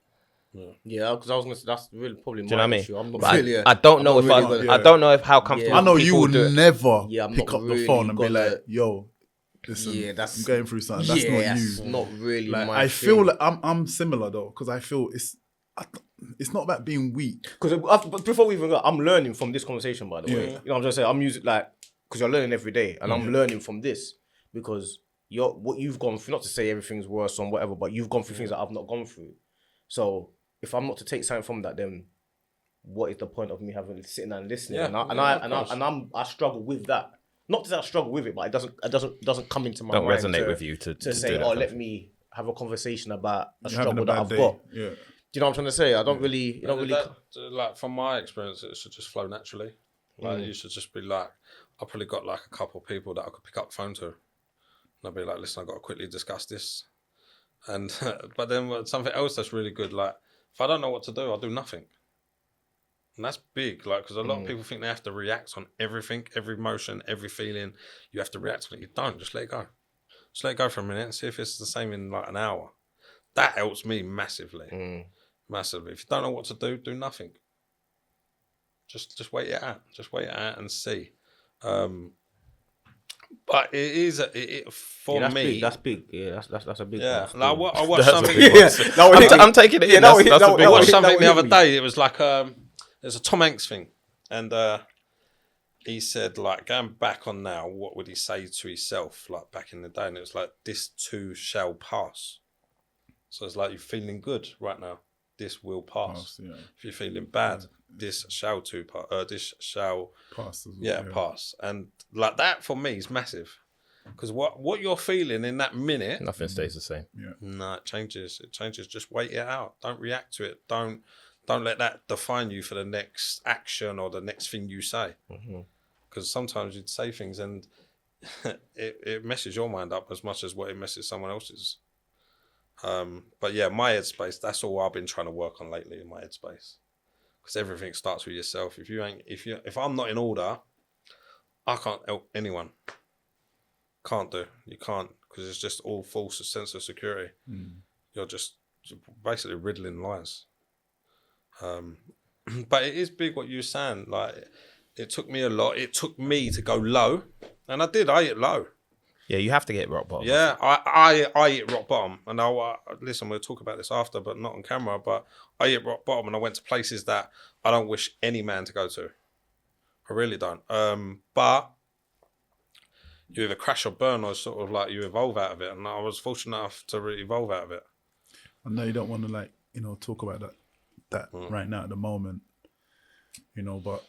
A: Yeah, because I was gonna say that's really probably
C: my
A: issue.
C: I'm not really. I don't know if I don't know if how comfortable.
B: I know you would never pick up
A: really
B: the phone and be like, "Yo, listen, I'm going through something." That's not you.
A: That's not really
B: like,
A: my
B: I feel like I'm similar though, because I feel it's not about being weak.
A: Because before we even go, I'm learning from this conversation, by the way. You know what I'm trying to say? I'm using because you're learning every day, and I'm learning from this because what you've gone through. Not to say everything's worse or whatever, but you've gone through things that I've not gone through. So if I'm not to take something from that, then what is the point of me sitting and listening? I struggle with that. Not that I struggle with it, but it doesn't come into my mind.
C: Don't resonate with you to
A: say, let me have a conversation about a struggle that I've got.
B: Yeah.
A: Do you know what I'm trying to say? I don't really.
D: Like from my experience, it should just flow naturally. Like you should just be like, I probably got like a couple of people that I could pick up the phone to, and I'll be like, listen, I got to quickly discuss this, and but then something else that's really good. Like if I don't know what to do, I'll do nothing, and that's big. Like because a lot of people think they have to react on everything, every emotion, every feeling. You have to react on it. You don't. Just let it go. Just let it go for a minute and see if it's the same in like an hour. That helps me massively. Massively. If you don't know what to do, do nothing. Just wait it out. Just wait it out and see. But it is for me.
A: Big. That's big. Yeah, that's a big.
D: Yeah,
A: one.
D: like, I watched something.
C: I'm taking it. I
D: watched something the other day. It was like there's a Tom Hanks thing, and he said like going back on now, what would he say to himself like back in the day? And it was like, this too shall pass. So it's like you're feeling good right now. This will pass. If you're feeling bad, this shall pass. Pass. And like that for me is massive, because what you're feeling in that minute,
C: nothing stays the same.
D: No, it changes. It changes. Just wait it out. Don't react to it. Don't let that define you for the next action or the next thing you say. Because sometimes you'd say things and it messes your mind up as much as what it messes someone else's. But yeah, my headspace, that's all I've been trying to work on lately in my headspace. Because everything starts with yourself. If I'm not in order, I can't help anyone. Can't do. You can't, because it's just all false sense of security. You're just basically riddling lies. But it is big what you were saying. Like, it took me a lot. It took me to go low, and I did. I hit low.
C: Yeah, you have to get rock bottom.
D: Yeah, I hit rock bottom, and listen. We'll talk about this after, but not on camera. But I hit rock bottom, and I went to places that I don't wish any man to go to. I really don't. But you either crash or burn, or sort of like you evolve out of it. And I was fortunate enough to really evolve out of it.
B: I know you don't want to talk about that right now at the moment, but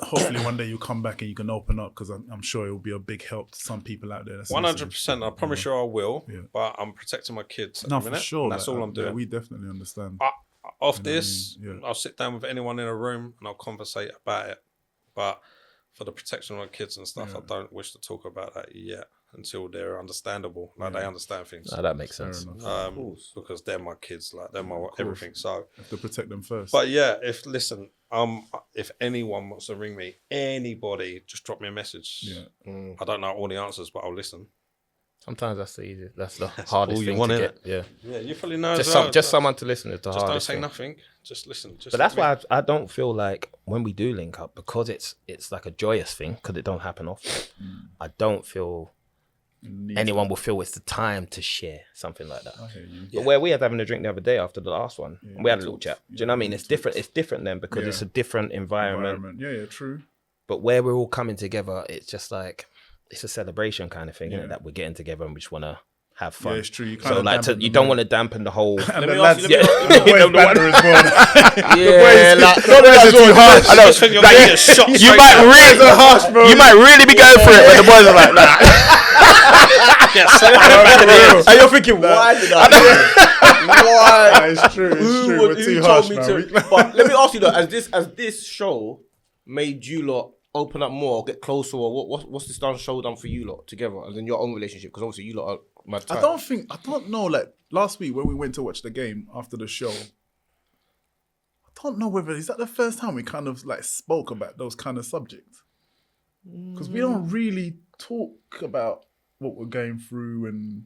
B: hopefully one day you come back and you can open up, because I'm sure it will be a big help to some people out there.
D: 100%. I promise you I will,
B: Yeah.
D: but I'm protecting my kids at
B: No,
D: the minute.
B: for sure.
D: And that's all I'm doing.
B: Yeah, we definitely understand.
D: Off this,
B: what I mean? Yeah.
D: I'll sit down with anyone in a room and I'll conversate about it. But for the protection of my kids and stuff, I don't wish to talk about that yet until they're understandable. Like they understand things.
C: No, that makes sense.
D: Because they're my kids, like they're my everything. So
B: have to protect them first.
D: But yeah, if anyone wants to ring me, anybody, just drop me a message.
B: Yeah.
D: I don't know all the answers, but I'll listen.
C: Sometimes that's the easiest. That's the hardest
D: all you
C: thing
D: want,
C: to
D: innit?
C: get. Yeah.
D: Yeah, you fully know.
C: Just someone to listen is the
D: Just don't
C: hardest
D: say
C: thing.
D: nothing. Just listen.
C: But that's why I don't feel like when we do link up, because it's like a joyous thing, because it don't happen often. I don't feel anyone will feel it's the time to share something like that.
B: I hear you.
C: But where we had having a drink the other day after the last one, we had a little chat. Do you know what I mean? It's different. It's different then because it's a different environment.
B: Yeah, true.
C: But where we're all coming together, it's just like it's a celebration kind of thing, isn't it? That we're getting together and we just want to have fun.
B: Yeah, it's true.
C: So like, you don't want to dampen the whole.
B: And
A: Let
B: the
A: me
B: lads,
A: ask you-
B: the boys banter as well.
C: Yeah, like, I know. Like, you might really, you might really be going for it, but the boys are like, nah. And you're thinking, why did I do it? Why?
B: It's true. It's true. We're too harsh now.
A: But let me ask you though, as this show made you lot open up more, or get closer, or what's this show done for you lot together, and in your own relationship? Because obviously you lot are mad tight.
B: I don't know. Like last week when we went to watch the game after the show, I don't know whether is that the first time we kind of like spoke about those kind of subjects, because we don't really talk about what we're going through. And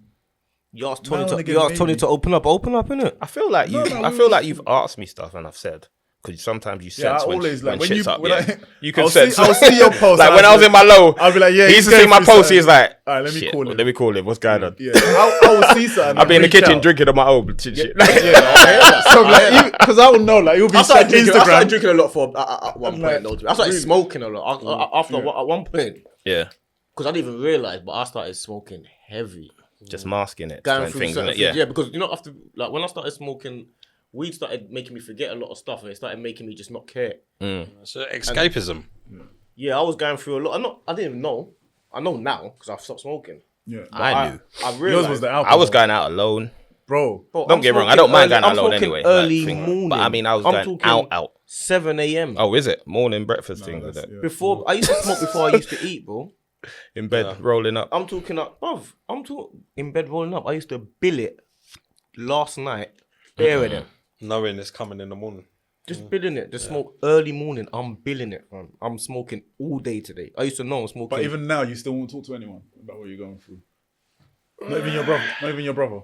A: You asked
B: Now and
A: Tony
B: again,
A: to open up, innit?
C: I feel like I feel like you've asked me stuff and I've said. Because sometimes you sense
B: I
C: when,
B: always like
C: when
B: when
C: shit's
B: you
C: up.
B: when
C: Yeah. You can
B: I'll
C: sense.
B: I'll see your post.
C: Like when I was in my low,
B: I'll be like, yeah.
C: he used to see my post. He's like,
B: all right, let me
C: shit,
B: call him.
C: Let me call him. What's going on?
B: Yeah, I will see something.
C: I'll be in the
B: reach
C: kitchen
B: out.
C: drinking on my own shit.
B: So like, because I will know, like, you'll be
A: I started
B: Instagram.
A: drinking a lot at one
B: Like,
A: point. I started
B: really?
A: smoking a lot at one point,
C: Yeah,
A: because I didn't even realize, but I started smoking heavy.
C: just masking it,
A: Going
C: doing
A: through
C: things,
A: certain
C: innit? Yeah.
A: things. Because after when I started smoking, weed started making me forget a lot of stuff, and it started making me just not care.
D: So escapism.
A: Yeah, I was going through a lot. I didn't even know. I know now because I've stopped smoking.
B: Yeah,
C: I knew.
A: I
B: yours
A: realized.
B: was the alcohol.
C: I was going out alone.
B: bro.
C: Don't get me wrong. I don't mind going out alone
A: smoking
C: anyway.
A: Early
C: like,
A: morning.
C: But I mean, I was
A: I'm
C: going
A: talking
C: out.
A: 7 a.m.
C: Oh, is it morning breakfast things with it?
B: Yeah.
A: Before I used to smoke before I used to eat, bro.
C: In bed, rolling up.
A: I'm talking up, bruv. I'm talking in bed rolling up. I used to bill it last night, bearing it,
D: Knowing it's coming in the morning.
A: just billing it. Just smoke early morning. I'm billing it, man. I'm smoking all day today. I used to know I'm smoking.
B: But even now, you still won't talk to anyone about what you're going through. Not even your brother. Not even your brother.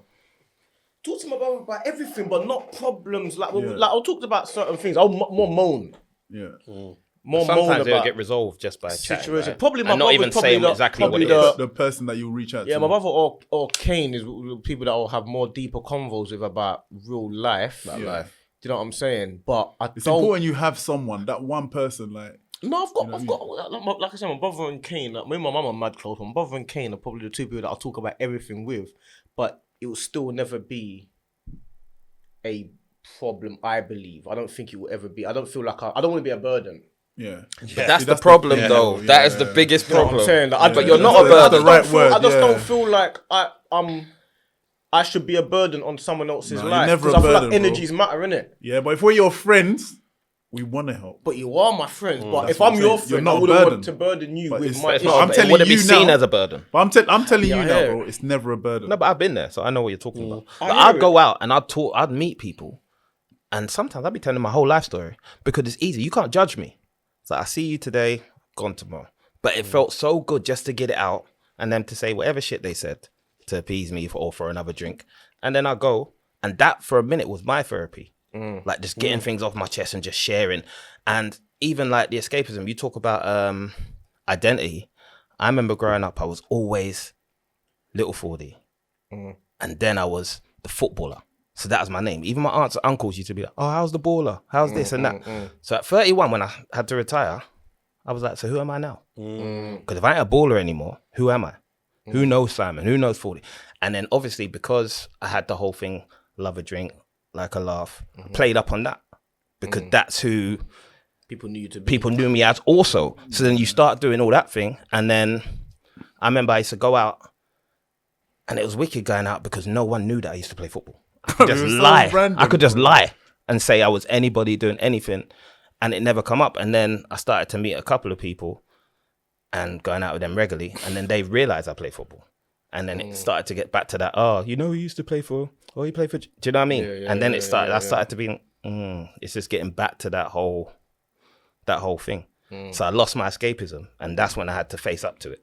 A: talk to my brother about everything, but not problems. Like,
B: Yeah.
A: like I'll talk about certain things. I'll more moan.
B: Yeah.
A: More moan
C: Sometimes it'll
A: about
C: get resolved just by chatting.
A: situation.
C: Right?
A: Probably my
C: and not
A: brother's
C: even
A: probably
C: saying
A: the-
C: exactly what
A: probably
C: it
A: the-
C: is.
B: The person that you'll reach out
A: Yeah,
B: to.
A: my brother or Kane is people that will have more deeper convos with about real life.
B: Yeah.
A: Do you know what I'm saying? But
B: It's important you have someone, that one person, like.
A: No, I've got, like I said, my brother and Kane. Like, me and my mum are mad close. My brother and Kane are probably the two people that I'll talk about everything with. But it will still never be a problem. I believe. I don't think it will ever be. I don't feel like I don't want to be a burden.
B: Yeah.
C: But that's
B: See,
C: the problem,
B: yeah,
C: though.
B: yeah,
C: That is the
B: yeah.
C: biggest
A: You know what
C: problem.
A: I'm saying? Like,
C: But you're not a
B: That's
C: burden.
B: the right word.
A: I just
B: yeah.
A: don't feel like I should be a burden on someone else's
B: No, you're
A: life.
B: never a
A: Because I feel
B: burden,
A: like
B: bro.
A: energies matter, innit?
B: Yeah, but if we're your friends, we want to help.
A: But you are my friend. But
B: that's
A: if
B: what
A: I'm
B: I'm
A: your
B: saying. You're
A: friend,
B: not
A: I
B: a
A: wouldn't
B: burden.
A: want to burden you
B: But
A: with
B: it's-
A: my
B: it's
A: issues.
B: not- I'm
C: But
B: telling
C: it wouldn't
B: you
C: be seen
B: now-
C: as a burden.
B: But I'm telling you
A: I
B: now,
A: hear
B: bro, it's never a burden.
C: No, but I've been there, so I know what you're talking about.
A: I
C: Like,
A: hear
C: I'd
A: it.
C: go out and I'd meet people, and sometimes I'd be telling my whole life story because it's easy. You can't judge me. It's like, I see you today, gone tomorrow. But it felt so good just to get it out and then to say whatever shit they said to appease me or for another drink. And then I go, and that for a minute was my therapy. Like just getting things off my chest and just sharing. And even like the escapism, you talk about identity. I remember growing up, I was always Little 4D. And then I was the footballer. So that was my name. Even my aunts and uncles used to be like, oh, how's the baller? How's this and that? So at 31, when I had to retire, I was like, so who am I now? Because if I ain't a baller anymore, who am I? Who knows Simon? Who knows 40? And then obviously because I had the whole thing, love a drink, like a laugh, I played up on that. Because that's who
A: People knew you to be.
C: people knew me as also. So then you start doing all that thing. And then I remember I used to go out and it was wicked going out because no one knew that I used to play football. I could just
B: It was so
C: lie.
B: random,
C: I could just
B: bro.
C: lie and say I was anybody doing anything and it never come up. And then I started to meet a couple of people and going out with them regularly. And then they realized I play football. And then it started to get back to that, oh, you know, he used to play for, oh, he played for, do you know what I mean? And then it started, I started to be, it's just getting back to that whole thing. So I lost my escapism and that's when I had to face up to it.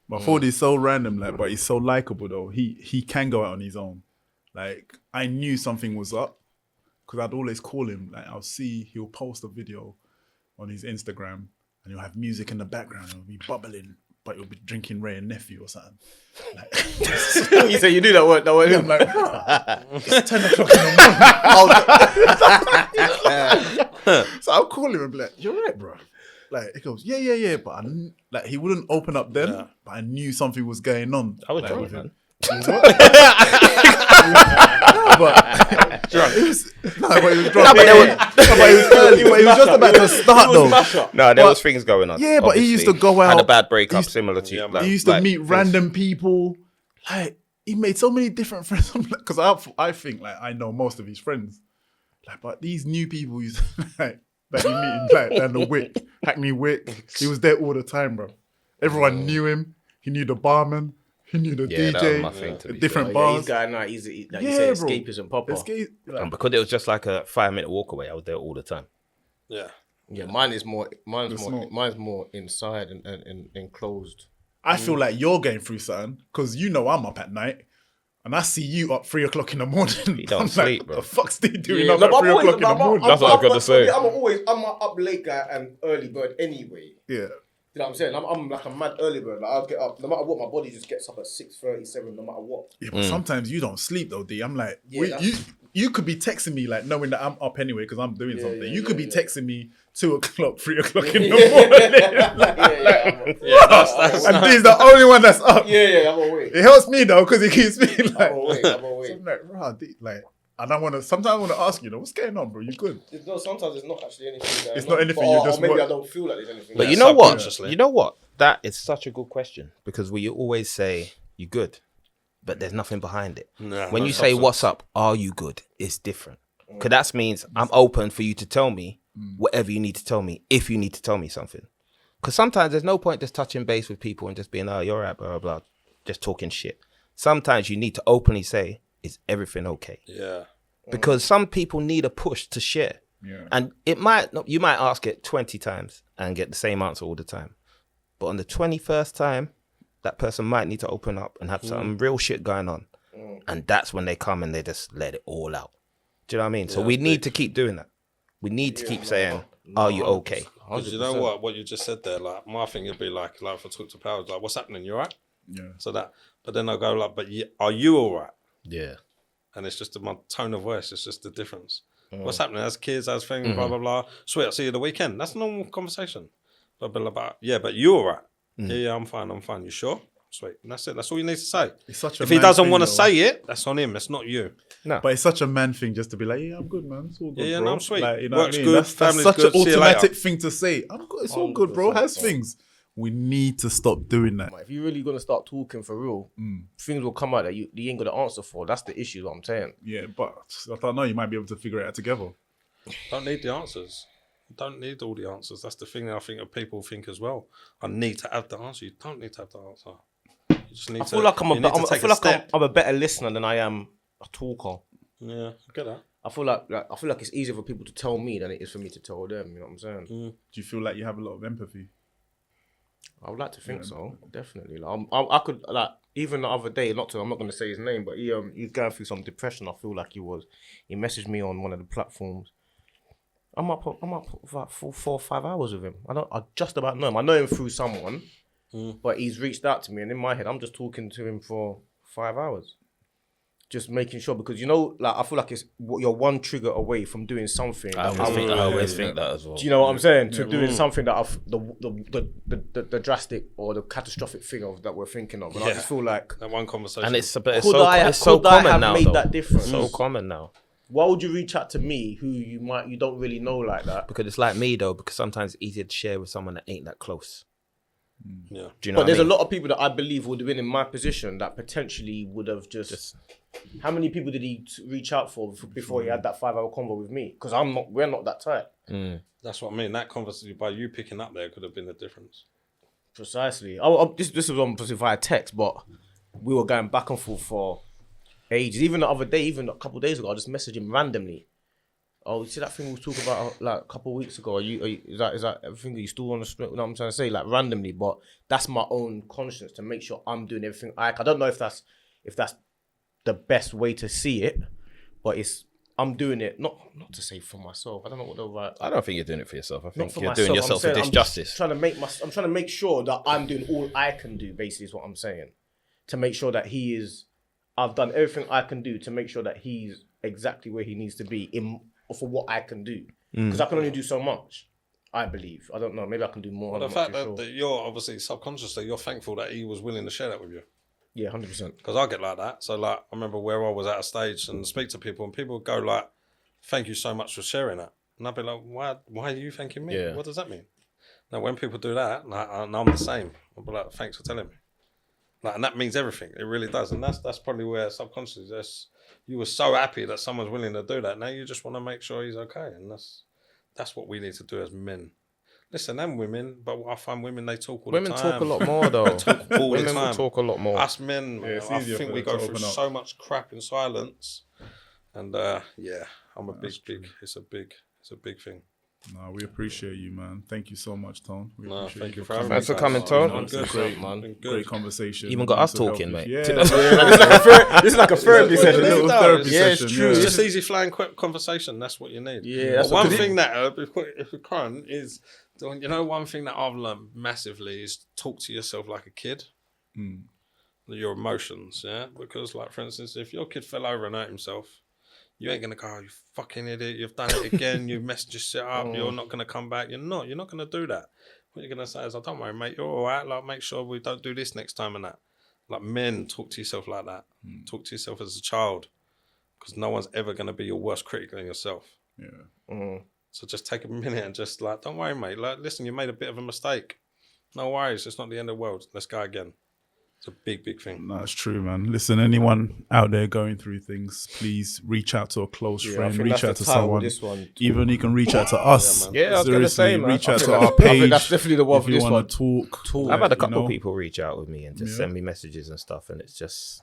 B: But 4D is so random, like, but he's so likable though. He can go out on his own. Like, I knew something was up because I'd always call him. Like, he'll post a video on his Instagram and he'll have music in the background. It'll be bubbling, but he'll be drinking Ray and Nephew or something. Like,
A: You say you knew that word.
B: I'm like, bro, it's 10 o'clock in the morning. So I'll call him and be like, you're right, bro. Like, he goes, yeah. But like, he wouldn't open up then, but I knew something was going on.
C: I was
B: like,
C: drunk,
B: with him.
C: man.
B: But it was but he was drunk. But he was early. But he was just about to start though.
C: No, there was things going on.
B: Yeah, but he used to
C: obviously.
B: go out.
C: Had a bad breakup similar to you.
B: He used to meet random people. Like, he made so many different friends. Because I think like I know most of his friends. Like, but these new people used like that you meet like down the Wick, Hackney Wick. He was there all the time, bro. Everyone knew him. He knew the barman. He knew the
C: Yeah, that
B: DJ.
C: was my thing, to be
B: different
A: Yeah,
B: bars.
A: he's going out. He's like you
B: Yeah,
A: say,
B: bro.
A: escapism proper.
C: And because it was just like a 5-minute walk away, I was there all the time.
D: Yeah.
A: Yeah, mine's more inside and enclosed.
B: I feel like you're going through something because you know I'm up at night. And I see you up 3 o'clock in the morning.
C: You don't
B: I'm
C: sleep,
B: like,
C: bro.
B: what the fuck's he doing
A: Yeah,
B: up
A: no,
B: at
A: but
B: 3
A: I'm
B: o'clock in the
A: always-
B: morning?
C: That's what I was gonna say.
A: I'm an up late guy and early bird anyway.
B: Yeah.
A: You know what I'm saying? I'm like a mad early bird. Like I'll get up no matter what. My body just gets up at 6:37 no matter what.
B: Yeah, but sometimes you don't sleep though, D. I'm like,
A: Yeah,
B: wait,
A: that's-
B: you could be texting me like knowing that I'm up anyway because I'm doing something.
A: yeah,
B: You could be
A: yeah.
B: texting me 2 o'clock, 3 o'clock in the morning. And D's the only one that's up.
A: Yeah, I'm awake.
B: It helps me though because it keeps me like.
A: I'm awake.
B: So I'm like, rah, D, like, and I want to. Sometimes I want to ask you, what's going on, bro? You good?
A: No, sometimes it's not actually anything.
B: It's not anything, you just
A: maybe
B: work.
A: I don't feel like there's anything.
C: But
D: Yeah,
C: you know what?
D: subconsciously.
C: You know what? That is such a good question because we always say you good, but there's nothing behind it.
D: No,
C: When
D: no
C: you say
D: substance.
C: what's up, are you good? It's different. Because that means I'm open for you to tell me whatever you need to tell me if you need to tell me something. Because sometimes there's no point just touching base with people and just being, oh, you're right, blah, blah, blah, just talking shit. Sometimes you need to openly say, is everything okay?
D: Yeah.
C: Because some people need a push to share.
B: Yeah.
C: And you might ask it 20 times and get the same answer all the time. But on the 21st time, that person might need to open up and have some real shit going on. And that's when they come and they just let it all out. Do you know what I mean? So we need to keep doing that. We need to keep saying, are you okay?
D: Because you know what you just said there, like my thing would be like if I talk to players, like, what's happening? You all right?
B: Yeah.
D: So that, but then I go like, but are you all right?
C: Yeah.
D: And it's just my tone of voice. It's just the difference. What's happening as kids, as things, blah, blah, blah. Sweet, I'll see you the weekend. That's a normal conversation. But about, yeah, but you all right? Yeah, I'm fine. You sure? Sweet. And that's it. That's all you need to say.
B: It's such a
D: If he
B: man
D: doesn't
B: thing,
D: want to
B: though.
D: say it, that's on him. It's not you.
B: But it's such a man thing just to be like, yeah, I'm good, man. It's all good,
D: Yeah,
B: bro.
D: no, I'm sweet.
B: Like, you know
D: Work's
B: what I mean?
D: good,
B: That's
D: family's
B: such
D: good,
B: an
D: see you
B: automatic
D: later.
B: thing to say. I'm good. It's all good, bro. How's things? We need to stop doing that.
A: If you're really gonna start talking for real, things will come out that you ain't got the answer for. That's the issue. What I'm saying.
B: Yeah, but I don't know. You might be able to figure it out together.
D: Don't need the answers. Don't need all the answers. That's the thing that I think that people think as well. I need to have the answer. You don't need to have the answer. You just need
A: I feel like I'm
D: a step.
A: a better listener than I am a talker.
D: Yeah, I get that.
A: I feel like it's easier for people to tell me than it is for me to tell them. You know what I'm saying?
B: Do you feel like you have a lot of empathy?
A: I would like to think so, definitely. Like, I could like even the other day. I'm not going to say his name, but he's going through some depression. I feel like he was. He messaged me on one of the platforms. I'm up for like 4 or 5 hours with him. I just about know him. I know him through someone, but he's reached out to me, and in my head, I'm just talking to him for 5 hours. Just making sure, because like I feel like you're one trigger away from doing something.
C: I always think that as well.
A: Do you know what I'm saying? To doing something that the drastic or the catastrophic thing of that we're thinking of, and I just feel like
D: that one conversation.
C: And it's so common now.
A: Made that difference?
C: So common now.
A: Why would you reach out to me, who you don't really know like that?
C: Because it's like me though. Because sometimes it's easier to share with someone that ain't that close.
D: Yeah.
C: Do you know?
A: But there's a lot of people that I believe would have been in my position that potentially would have just. How many people did he reach out for before he had that 5-hour convo with me? Because we're not that tight.
D: That's what I mean. That conversation, by you picking up there, could have been the difference.
A: Precisely. This was obviously via text, but we were going back and forth for ages. Even the other day, even a couple of days ago, I just messaged him randomly. Oh, you see that thing we talked about like a couple of weeks ago? Is that everything? Are you still on the strip? You know what I'm trying to say? Like randomly, but that's my own conscience to make sure I'm doing everything. I don't know if that's the best way to see it, but I'm doing it not to say for myself. I don't know what the right.
C: I don't think you're doing it for yourself. I think you're
A: myself.
C: doing yourself a disjustice.
A: I'm trying to make sure that I'm doing all I can do. Basically, is what I'm saying. To make sure that I've done everything I can do to make sure that he's exactly where he needs to be for what I can do. Because I can only do so much. I believe. I don't know. Maybe I can do more.
D: Well, the fact that you're obviously subconsciously you're thankful that he was willing to share that with you.
A: Yeah, 100%.
D: Because I get like that. So like, I remember where I was at a stage and speak to people, and people would go like, "Thank you so much for sharing that." And I'd be like, "Why are you thanking me?
C: Yeah.
D: What does that mean?" Now, when people do that, like, and I'm the same, I'll be like, "Thanks for telling me." Like, and that means everything. It really does. And that's probably where subconsciously, you were so happy that someone's willing to do that. Now you just want to make sure he's okay, and that's what we need to do as men. Listen, and women, but I find women, they talk all the time.
C: Women talk a lot more though.
D: Women
C: will talk a lot more.
D: Us men, I think we go through so much crap in silence. And I'm it's a big thing.
B: No, we appreciate you, man. Thank you so much, Tone.
D: Thank you for having me.
C: Thanks for coming, Tone.
B: Great conversation.
C: Even got us talking, mate.
B: Yeah.
A: This is like a therapy session.
B: Little therapy
A: Yeah,
B: session.
A: it's true.
D: It's just easy flying conversation. That's what you need.
A: Yeah,
D: that's one thing that, if you're current, is, one thing that I've learned massively is talk to yourself like a kid. Your emotions, yeah? Because, like, for instance, if your kid fell over and hurt himself, you ain't going to go, "Oh, you fucking idiot, you've done it again, you've messed your shit up, you're not going to come back." You're not going to do that. What you're going to say is, "Oh, don't worry, mate, you're all right. Like, make sure we don't do this next time," and that. Like, men, talk to yourself like that. Talk to yourself as a child. Because no one's ever going to be your worst critic than yourself.
B: Yeah.
D: So just take a minute and just like, "Don't worry, mate. Like, listen, you made a bit of a mistake. No worries. It's not the end of the world. Let's go again." It's a big, big thing.
B: No, it's true, man. Listen, anyone out there going through things, please reach out to a close friend. Reach out to someone. Even you can reach out to us.
C: Yeah, I was going to say, man.
B: Reach out to our page.
A: I think that's definitely the one
B: if
A: for
B: you
A: this
B: want
A: one.
B: to talk.
C: I've had a couple of people reach out with me and just send me messages and stuff, and it's just,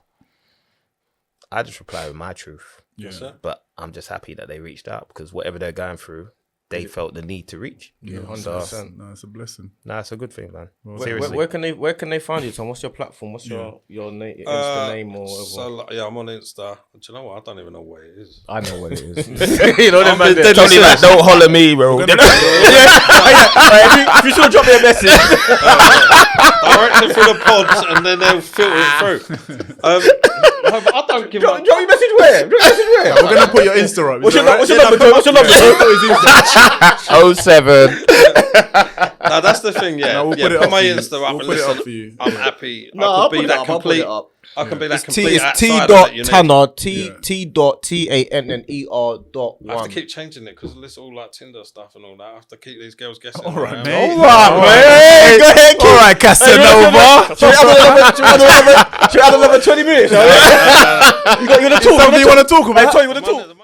C: I just reply with my truth.
B: Yeah.
C: But I'm just happy that they reached out, because whatever they're going through, they felt the need to reach.
A: Yeah,
B: 100%. No, it's a blessing.
C: Nah, it's a good thing, man.
B: Well,
C: seriously.
A: Where can they find you, Tom? What's your platform? What's your Insta name or whatever?
D: So, I'm on Insta. Do you know what? I don't even know where it is.
A: I know what it is. You know them man there.
C: Tony, like, don't holler me, bro.
A: If you should drop me a message.
D: Direct it through the pods and then they'll filter it through. I don't give
A: Drop your message where?
B: we're going to put your Insta up.
A: What's your number?
C: 07.
D: No, that's the thing, yeah.
B: No, we'll
D: yeah,
B: put it
D: put
B: up
D: my
B: for you.
D: Insta up
B: We'll
D: and
B: put it
D: listen,
B: up for you.
D: I'm happy.
A: No,
D: I
A: I'll
D: could
A: put
D: be
A: it
D: that
A: up. I'll put it
D: complete.
A: up.
D: I can be that
A: It's
D: complete
A: T
D: outsider
A: dot
D: that you need.
A: Tanner T dot TANNER.1.
D: I have to keep changing it because it's all like Tinder stuff and all that. I have to keep these girls guessing.
B: All right,
D: man.
B: mate.
A: Go ahead,
C: All right, Casanova.
A: Should we add another 20 minutes? You want to talk?
B: Something you want to talk about?
A: I tell you what to talk.